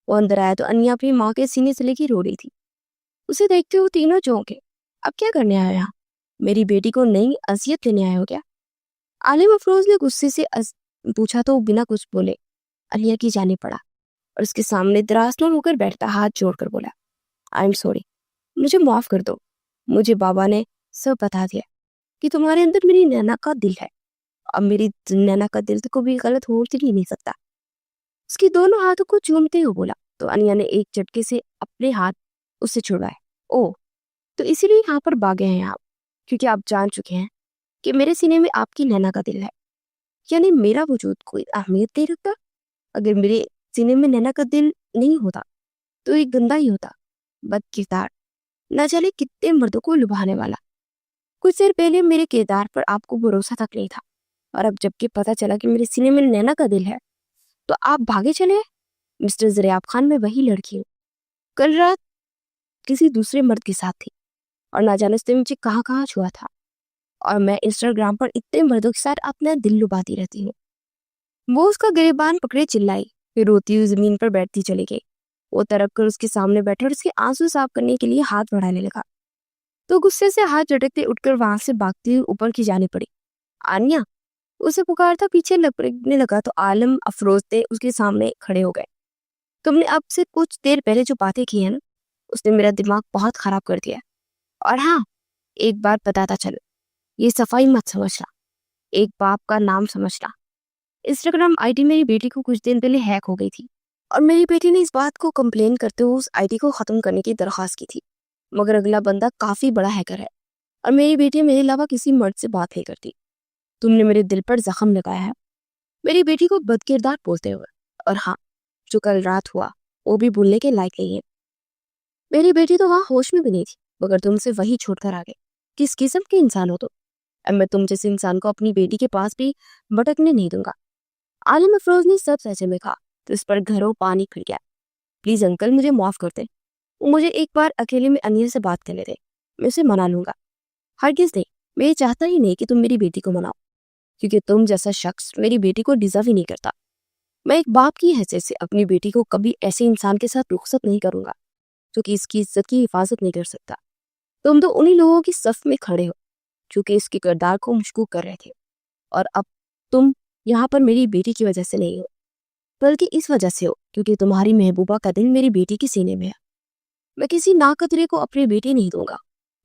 وہ اندر آیا تو انیا اپنی ماں کے سینے سے لے کے رو رہی تھی. اسے دیکھتے ہوئے تینوں چونکے. اب کیا کرنے آیا یہاں؟ میری بیٹی کو نئی اذیت دینے آئے ہو کیا؟ عالم افروز نے غصے سے پوچھا تو وہ بنا کچھ بولے انیا کی جانب پڑا اور اس کے سامنے درازنوں ہو کر بیٹھتا ہاتھ جوڑ کر بولا. آئی ایم سوری، مجھے معاف کر دو. مجھے بابا نے سب بتا دیا کہ تمہارے اندر میری نینا کا دل ہے، اور میری نینا کا دل تو کبھی غلط ہو ہی نہیں سکتا. اس کی دونوں ہاتھوں کو چومتے ہوئے بولا تو انیا نے ایک جھٹکے سے اپنے ہاتھ اس سے چھڑوائے. او، تو اسی لیے یہاں پر بھاگے ہیں آپ؟ کیونکہ آپ جان چکے ہیں کہ میرے سینے میں آپ کی نینا کا دل ہے، یعنی میرا وجود کوئی اہمیت نہیں رکھتا۔ اگر میرے سینے میں نینا کا دل نہیں ہوتا تو یہ گندا ہی ہوتا، بد کردار، نہ جانے کتنے مردوں کو لبھانے والا۔ کچھ دیر پہلے میرے کردار پر آپ کو بھروسہ تک نہیں تھا، اور اب جب کہ پتا چلا کہ میرے سینے میں نینا کا دل ہے تو آپ بھاگے چلے۔ مسٹر زریاب خان، میں وہی لڑکی ہوں، کل رات کسی دوسرے مرد کے ساتھ تھی، اور نہ جانے اس نے مجھے کہاں کہاں چھوا تھا، اور میں انسٹاگرام پر اتنے مردوں کے ساتھ اپنا دل لباتی رہتی ہوں۔ وہ اس کا گریبان پکڑے چلائی، پھر روتی ہوئی زمین پر بیٹھتی چلی گئی۔ وہ تڑپ کر اس کے سامنے بیٹھے اور اس کے آنسو صاف کرنے کے لیے ہاتھ بڑھانے لگا تو غصے سے ہاتھ جھٹکتے اٹھ کر وہاں سے بھاگتی ہوئی اوپر کی جانے پڑی۔ آنیا، اسے پکارتا پیچھے لپکنے لگا تو عالم افروز اس کے سامنے کھڑے ہو گئے۔ تم نے اب سے کچھ دیر پہلے جو باتیں کی ہیں نا، اس نے میرا دماغ بہت خراب کر دیا، اور ہاں، ایک بات بتاتا چلو، یہ صفائی مت سمجھنا، ایک باپ کا نام سمجھنا۔ انسٹاگرام آئی ڈی میری بیٹی کو کچھ دن پہلے ہیک ہو گئی تھی، اور میری بیٹی نے اس بات کو کمپلین کرتے ہوئے اس آئی ڈی کو ختم کرنے کی درخواست کی تھی، مگر اگلا بندہ کافی بڑا ہیکر ہے، اور میری بیٹی میرے علاوہ کسی مرد سے بات نہیں کرتی۔ تم نے میرے دل پر زخم لگایا ہے میری بیٹی کو بد کردار بولتے ہوئے، اور ہاں، جو کل رات ہوا وہ بھی بھولنے کے لائق نہیں ہے۔ میری بیٹی تو وہاں ہوش میں بھی نہیں تھی، مگر تم سے وہی چھوڑ کر آ گئے۔ کس قسم کے انسان ہو تو؟ اب میں تم جیسے انسان کو اپنی بیٹی کے پاس بھی بھٹکنے نہیں دوں گا۔ عالم افروز نے سب سہجے میں کہا تو اس پر گھروں پانی پھر گیا۔ پلیز انکل، مجھے معاف کر دیں، مجھے ایک بار اکیلے میں انیا سے بات کرنے دیں، میں اسے منا لوں گا۔ ہرگز نہیں، میں یہ چاہتا ہی نہیں کہ تم میری بیٹی کو مناؤ، کیونکہ تم جیسا شخص میری بیٹی کو ڈیزرو ہی نہیں کرتا۔ میں ایک باپ کی حیثیت سے اپنی بیٹی کو کبھی ایسے انسان کے ساتھ رخصت نہیں کروں گا جو کہ اس کی عزت کی حفاظت نہیں کر سکتا۔ تم تو انہی لوگوں کی صف میں کھڑے ہو جو کہ اس کے کردار کو مشکوک کر رہے تھے، اور اب تم یہاں پر میری بیٹی کی وجہ سے نہیں ہو، بلکہ اس وجہ سے ہو کیونکہ تمہاری محبوبہ کا دل میری بیٹی کے سینے میں ہے۔ میں کسی ناقدرے کو اپنی بیٹی نہیں دوں گا۔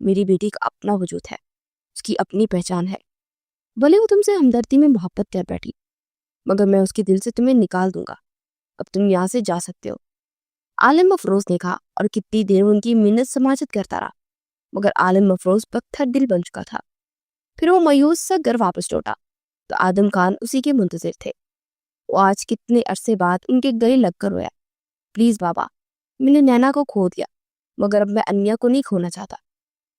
میری بیٹی کا اپنا وجود ہے، اس کی اپنی پہچان ہے، بھلے وہ تم سے ہمدردی میں محبت کر بیٹھی، مگر میں اس کے دل سے تمہیں نکال دوں گا۔ اب تم یہاں سے جا سکتے ہو۔ عالم افروز نے کہا، اور کتنی دیر ان کی منت سماجت کرتا رہا، مگر عالم افروز پتھر دل بن چکا تھا۔ پھر وہ مایوس سا گھر واپس لوٹا تو آدم خان اسی کے منتظر تھے۔ وہ آج کتنے عرصے بعد ان کے گلے لگ کر رویا، پلیز بابا، میں نے نینا کو کھو دیا، مگر اب میں انیا کو نہیں کھونا چاہتا۔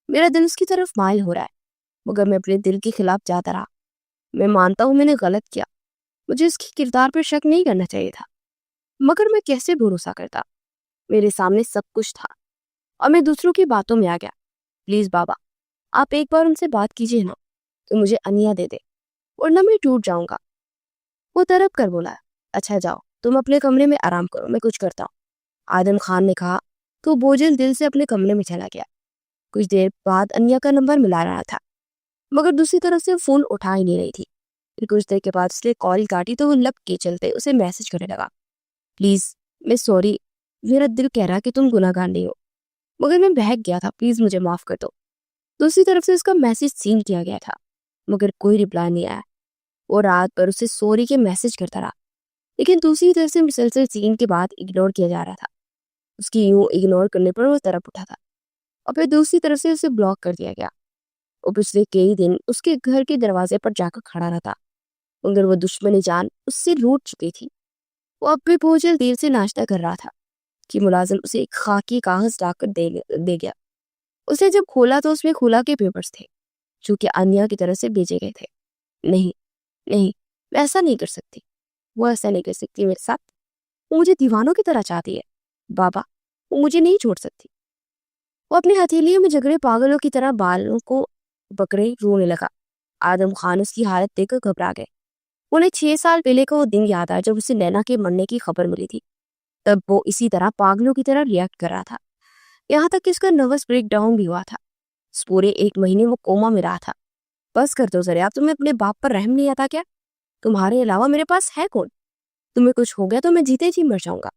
میرا دل اس کی طرف مائل ہو رہا ہے، مگر میں اپنے دل کے خلاف جاتا رہا۔ میں مانتا ہوں میں نے غلط کیا، مجھے اس کی کردار پر شک نہیں کرنا چاہیے تھا، مگر میں کیسے بھروسہ کرتا؟ میرے سامنے سب کچھ تھا اور میں دوسروں کی باتوں میں آ گیا۔ پلیز بابا، آپ ایک بار ان سے بات کیجیے نا تو مجھے انیا دے دے، ورنہ میں ٹوٹ جاؤں گا۔ وہ تڑپ کر بولا، اچھا جاؤ، تم اپنے کمرے میں آرام کرو، میں کچھ کرتا ہوں۔ آدم خان نے کہا تو بوجھل دل سے اپنے کمرے میں چلا گیا۔ کچھ دیر بعد انیا کا نمبر ملا رہا تھا، مگر دوسری طرف سے فون اٹھا ہی نہیں رہی تھی۔ پھر کچھ دیر کے بعد اس نے کال کاٹی تو وہ لپ کے چلتے اسے میسج کرنے لگا، پلیز میں سوری، میرا دل کہہ رہا کہ تم گناہ گار نہیں ہو، مگر میں بہک گیا تھا، پلیز مجھے معاف کر دو۔ دوسری طرف سے اس کا میسج سین کیا گیا تھا، مگر کوئی رپلائی نہیں آیا۔ وہ رات بھر اسے سوری کے میسج کرتا رہا، لیکن دوسری طرف سے مسلسل سین کے بعد اگنور کیا جا رہا تھا۔ اس کی یوں اگنور کرنے پر وہ تڑپ اٹھا تھا، اور پھر دوسری طرف سے اسے بلاک کر دیا گیا۔ وہ پچھلے کئی دن اس کے گھر کے دروازے پر جا کر کھڑا رہتا، مگر وہ دشمن جان اس سے لوٹ چکی تھی۔ وہ اب بھی بوجھل دیر سے ناشتہ کر رہا تھا کہ ملازم اسے ایک خاکی کاغذ لا کر دے گیا۔ اس نے جب کھولا تو اس میں خلا کے پیپرز تھے جو کہ انیا کی طرف سے بھیجے گئے تھے۔ نہیں، میں ایسا نہیں کر سکتی، وہ ایسا نہیں کر سکتی میرے ساتھ، وہ مجھے دیوانوں کی طرح چاہتی ہے بابا، وہ مجھے نہیں چھوڑ سکتی۔ وہ اپنے ہتھیلیوں میں جگڑے پاگلوں کی طرح بالوں کو پکڑے رونے لگا۔ آدم خان اس کی حالت دیکھ کر گھبرا گئے۔ انہیں 6 سال پہلے کا وہ دن یاد آیا جب اسے نینا کے مرنے کی خبر ملی تھی۔ تب وہ اسی طرح پاگلوں کی طرح ریئیکٹ کر رہا تھا، یہاں تک کہ اس کا نروس بریک ڈاؤن بھی ہوا تھا۔ اس پورے 1 مہینے وہ کوما میں رہا تھا۔ بس کر دو ذرا، تمہیں اپنے باپ پر رحم نہیں آتا کیا؟ تمہارے علاوہ میرے پاس ہے کون؟ تمہیں کچھ ہو گیا تو میں جیتے جی مر جاؤں گا۔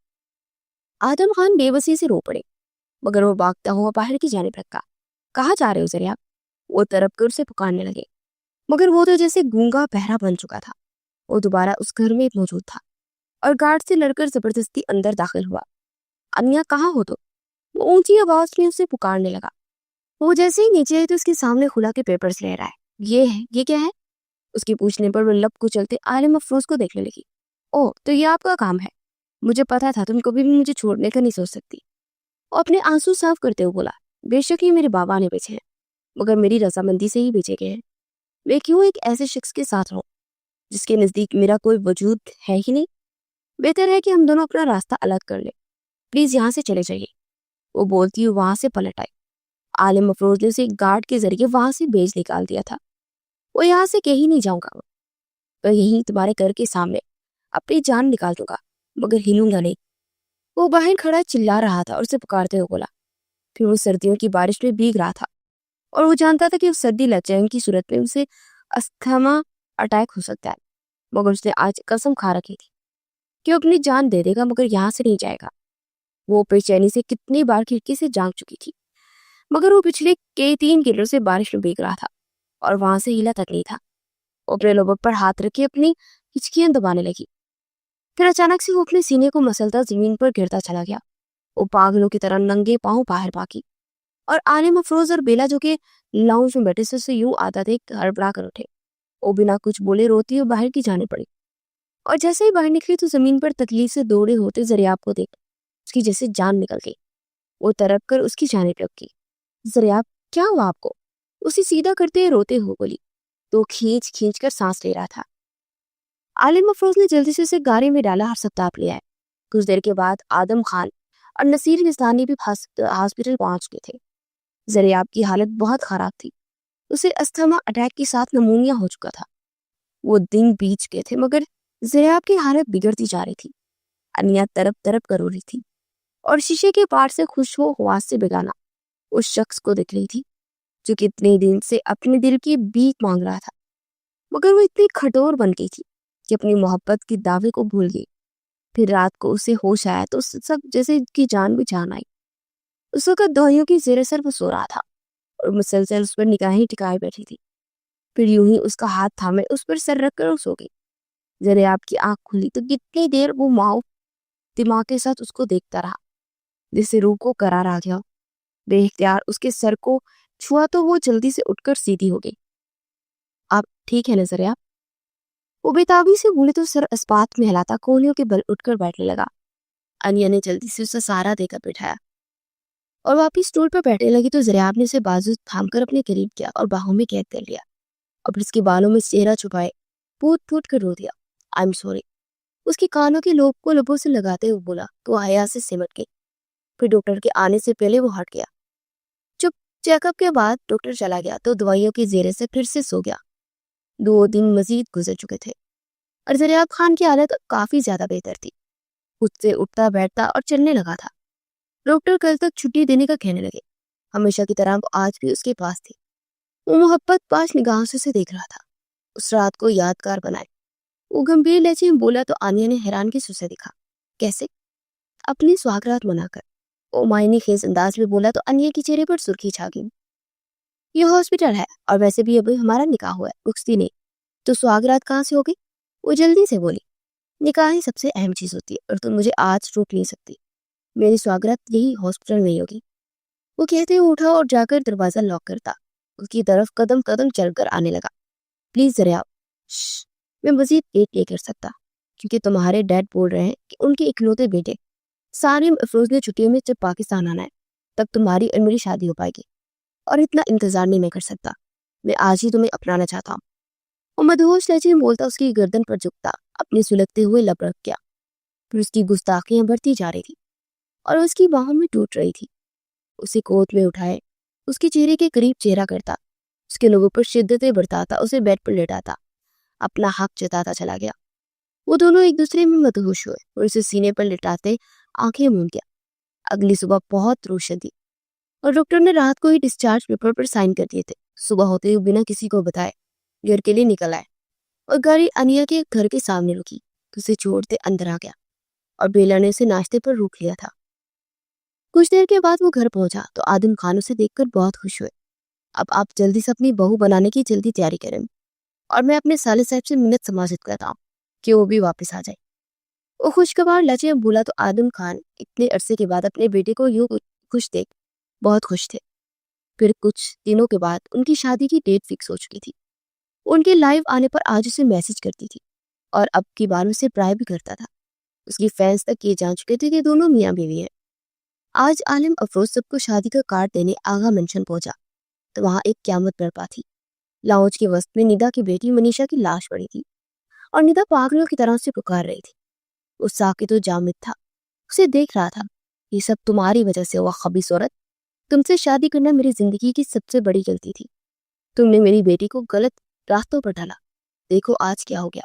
آدم خان بے بسی سے رو پڑے، مگر وہ بھاگتا ہوا باہر کی جانب رکھا۔ کہاں جا رہے ہو ذرا؟ وہ تڑپ کر اسے پکارنے لگے، مگر وہ تو جیسے گونگا بہرا بن چکا تھا۔ وہ دوبارہ اس گھر میں موجود تھا اور گارڈ سے لڑ کر زبردستی اندر داخل ہوا۔ انیا کہاں ہو تو؟ وہ اونچی آواز میں اسے پکارنے لگا۔ وہ جیسے ہی نیچے آئی تو اس کے سامنے کھلا کے پیپرز لے رہا ہے. یہ کیا ہے؟ اس کے پوچھنے پر وہ لب کو چلتے عالم افروز کو دیکھنے لگی. او تو یہ آپ کا کام ہے، مجھے پتا تھا تم کبھی بھی مجھے چھوڑنے کا نہیں سوچ سکتی. اور اپنے آنسو صاف کرتے ہوئے بولا، بے شک یہ میرے بابا نے بیچے ہیں، مگر میری رضامندی سے ہی بیچے گئے ہیں. میں کیوں ایک ایسے شخص کے ساتھ رہوں جس کے نزدیک میرا کوئی وجود ہے ہی نہیں؟ بہتر ہے کہ ہم دونوں اپنا راستہ الگ کر لیں. پلیز یہاں سے چلے جائیے. وہ بولتی ہوئی وہاں سے پلٹ آئی. عالم افروز نے اسے ایک گارڈ کے ذریعے وہاں سے بیج نکال دیا تھا. وہ یہاں سے کہیں نہیں جاؤں گا، میں یہیں تمہارے گھر کے سامنے اپنی جان نکال دوں گا، مگر ہلوں گا نہیں. وہ باہر کھڑا چلا رہا تھا اور اسے پکارتے ہوئے بولا. پھر وہ سردیوں کی بارش میں بھیگ رہا تھا اور وہ جانتا تھا کہ اس سردی لگ جائے کی صورت میں اسے استھما اٹیک ہو سکتا ہے، مگر اس نے آج قسم کھا رکھی تھی کہ وہ اپنی جان دے دے گا مگر یہاں سے نہیں جائے گا. وہ بے چینی سے کتنی بار کھڑکی سے جانگ چکی تھی، مگر وہ پچھلے 3 گھنٹوں سے بارش میں بھیگ رہا تھا اور وہاں سے ہلا تک نہیں تھا. وہ اپنے لوبک پر ہاتھ رکھے اپنی ہچکیاں دبانے لگی. پھر اچانک سے وہ اپنے سینے کو مسلتا زمین پر گرتا چلا گیا. وہ پاگلوں کی طرح ننگے پاؤں باہر بھاگی اور عالم افروز اور بیلا جو کہ لاؤنج میں بیٹھے سے یوں آتا تھے ہڑبڑا کر اٹھے. وہ بنا کچھ بولے روتی اور باہر کی جانے پڑی. اور جیسے ہی باہر نکلی تو زمین پر تکلیف سے دوڑے ہوتے زریاب کو دیکھ اس کی جیسے جان نکل گئی. وہ تڑپ کر اس کی جانب لگ گئی. زریاب کیا ہوا آپ کو؟ اسے سیدھا کرتے روتے ہو بولی. تو کھینچ کھینچ کر سانس لے رہا تھا. عالم افروز نے جلدی سے اسے گاڑی میں ڈالا اور سپتاپ لیا ہے. کچھ دیر کے بعد آدم خان اور نصیر نثانی بھی ہاسپٹل پہنچ گئے تھے. زریاب کی حالت بہت خراب تھی. اسے استھما اٹیک کے ساتھ نمونیا ہو چکا تھا. وہ دن بیت گئے تھے مگر زریاب کی حالت بگڑتی جا رہی تھی. انیا تڑپ تڑپ کر رو رہی تھی اور شیشے کے پار سے خوش ہو حواس سے بگانا اس شخص کو دیکھ رہی تھی جو کتنے دن سے اپنے دل کی بھیک مانگ رہا تھا، مگر وہ اتنی کھٹور بن گئی تھی کہ اپنی محبت کی دعوے کو بھول گئی. پھر رات کو اسے ہوش آیا تو سب جیسے کی جان بھی جان آئی. اس وقت دوائیوں کی زیر اثر وہ سو رہا تھا اور مسلسل اس پر نگاہیں ٹکائے بیٹھی تھی. پھر یوں ہی اس کا ہاتھ تھامے اس پر سر رکھ کر وہ سو گئی. زریاب کی آنکھ کھلی تو کتنی دیر وہ ماؤ دماغ کے ساتھ اس کو دیکھتا رہا، جسے روح کو قرار آ گیا. بے اختیار اس کے سر کو چھوا تو وہ جلدی سے اٹھ کر سیدھی ہو گئی. آپ ٹھیک ہے نا زریاب؟ وہ بےتابی سے بولے تو سر اسپات میں ہلاتا کوہنیوں کے بل اٹھ کر بیٹھنے لگا. انیا نے جلدی سے اسے سہارا دے کر بٹھایا اور واپس اسٹول پر بیٹھنے لگی تو زریاب نے اسے بازو تھام کر اپنے قریب کیا اور باہوں میں قید کر لیا اور پھر اس کے بالوں میں چہرہ چھپائے پھوٹ پھوٹ کر رو دیا. I am sorry. اس کے کانوں کے لوب کو لبوں سے لگاتے ہوئے بولا تو حیا سے سمٹ گئی. پھر ڈاکٹر کے آنے سے پہلے وہ ہٹ گیا. چیک اپ کے بعد ڈاکٹر چلا گیا تو دوائیوں کے زیرے سے پھر سے سو گیا. 2 دن مزید گزر چکے تھے اور زریاب خان کی حالت کافی زیادہ بہتر تھی. خود سے اٹھتا بیٹھتا اور چلنے لگا تھا. ڈاکٹر کل تک چھٹی دینے کا کہنے لگے. ہمیشہ کی طرح وہ آج بھی اس کے پاس تھی. وہ محبت پاس نگاہوں سے اسے دیکھ رہا تھا. اس رات کو یادگار بنائے. وہ گمبھیر لہجے میں بولا تو آنیا نے حیرانگی سے اسے دیکھا. کیسے؟ اپنی سواگرات منا کر. وہ معنی خیز انداز میں بولا تو انیا کے چہرے پر سرخی چھا گئی. یہ ہاسپٹل ہے اور ویسے بھی ابھی ہمارا نکاح ہوا ہے، رخصتی نہیں، تو سواگرات کہاں سے ہو گئی؟ وہ جلدی سے بولی. نکاح ہی سب سے اہم چیز ہوتی ہے اور تم مجھے آج روک نہیں سکتی. میری سواگرات یہی ہاسپٹل میں ہی ہوگی. وہ کہتے ہوئے اٹھا اور جا کر دروازہ لاک کرتا اس کی طرف قدم قدم چل کر آنے لگا. پلیز زریاب، میں مزید ویٹ نہیں کر سکتا کیونکہ تمہارے ڈیڈ بول رہے ہیں کہ ان کے اکلوتے بیٹے سالم افروز نے چھٹیوں میں جب پاکستان آنا ہے تب تمہاری اور میری شادی ہو پائے گی اور اتنا انتظار نہیں میں کر سکتا. میں آج ہی تمہیں اپنانا چاہتا ہوں. وہ مدہوش لہجے میں بولتا اس کی گردن پر جھکتا اپنے سلگتے ہوئے لب رکھ گیا. پھر اس کی گستاخیاں بڑھتی جا رہی تھی اور اس کی باہوں میں ٹوٹ رہی تھی. اسے گود میں اٹھائے اس کے چہرے کے قریب چہرہ کرتا، اس کے لوگوں پر شدتیں برتاتا، اسے بیڈ پر لیٹاتا، اپنا حق جتاتا چلا گیا. وہ دونوں ایک دوسرے میں مدہوش ہوئے اور اسے سینے پر لٹاتے آنکھیں موند گیا. اگلی صبح بہت روشن تھی اور ڈاکٹر نے رات کو ہی ڈسچارج پیپر پر سائن کر دیے تھے. صبح ہوتے ہوئے بنا کسی کو بتائے گھر کے لیے نکل آئے اور گاڑی انیا کے گھر کے سامنے رکی تو اسے چھوڑتے اندر آ گیا اور بیلا نے اسے ناشتے پر روک لیا تھا. کچھ دیر کے بعد وہ گھر پہنچا تو آدم خان اسے دیکھ کر بہت خوش ہوئے. اب آپ جلدی سے اپنی بہو بنانے کی جلدی تیاری کریں اور میں اپنے سالد صاحب سے منت سماجت کرتا ہوں کہ وہ بھی واپس آ جائے. وہ خوشگوار لہجے میں بولا تو آدم خان اتنے عرصے کے بعد اپنے بیٹے کو یوں خوش دیکھ بہت خوش تھے. پھر کچھ دنوں کے بعد ان کی شادی کی ڈیٹ فکس ہو چکی تھی۔ ان کے لائیو آنے پر آج اسے میسج کرتی تھی اور اب کی بار اسے پرائے بھی کرتا تھا۔ اس کی فینس تک یہ جان چکے تھے کہ دونوں میاں بیوی ہیں۔ آج عالم افروز سب کو شادی کا کارڈ دینے آغا منشن پہنچا تو وہاں ایک قیامت برپا تھی۔ لاؤنج کے وسط میں ندا کی بیٹی منیشا کی لاش پڑی تھی اور ندا پاگلوں کی طرح اسے پکار رہی تھی۔ وہ ساکت و جامد تھا، اسے دیکھ رہا تھا۔ یہ سب تمہاری وجہ سے ہوا خبیث عورت، تم سے شادی کرنا میری زندگی کی سب سے بڑی غلطی تھی۔ تم نے میری بیٹی کو غلط راستوں پر ڈالا۔ دیکھو آج کیا ہو گیا،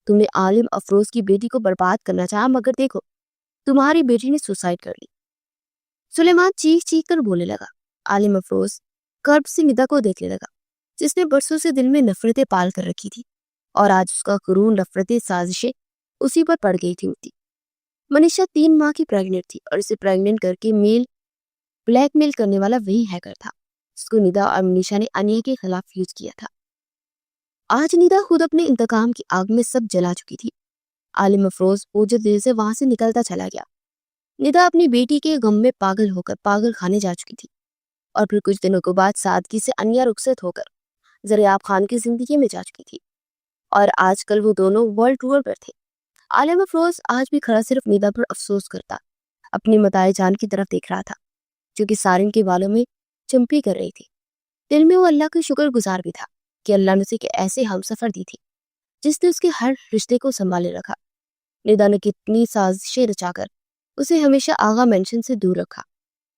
تم نے عالم افروز کی بیٹی کو برباد کرنا چاہا، مگر دیکھو تمہاری بیٹی نے سوسائڈ کر لی۔ سلیمان چیخ چیخ کر بولنے لگا۔ عالم افروز قرب سے ندا کو دیکھنے لگا، جس نے برسوں سے دل میں نفرتیں پال کر رکھی تھی، اور آج اس کا قرون نفرتیں سازشیں اسی پر پڑ گئی تھی۔ منیشا 3 ماہ کی پریگننٹ تھی اور اسے پریگننٹ کر کے بلیک میل کرنے والا وہی ہیکر تھا جس کو ندا اور منیشا نے انیہ کے خلاف یوز کیا تھا۔ آج ندا خود اپنے انتقام کی آگ میں سب جلا چکی تھی۔ عالم افروز اوجھل دل سے وہاں سے نکلتا چلا گیا۔ ندا اپنی بیٹی کے غم میں پاگل ہو کر پاگل خانے جا چکی تھی، اور پھر کچھ دنوں کے بعد سادگی سے انیہ رخصت ہو کر زریاب خان کی زندگی میں جا چکی تھی، اور آج کل وہ دونوں ورلڈ ٹور پر تھے۔ عالم افروز آج بھی کھڑا صرف ندا پر افسوس کرتا، اپنی متاع جان کی طرف دیکھ رہا تھا جو کہ سارن کے بالوں میں چمپی کر رہی تھی۔ دل میں وہ اللہ کا شکر گزار بھی تھا کہ اللہ نے اسے ایک ایسے ہم سفر دی تھی جس نے اس کے ہر رشتے کو سنبھالے رکھا۔ ندا نے کتنی سازشیں رچا کر اسے ہمیشہ آغا مینشن سے دور رکھا،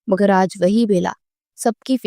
مگر آج وہی بیلا سب کی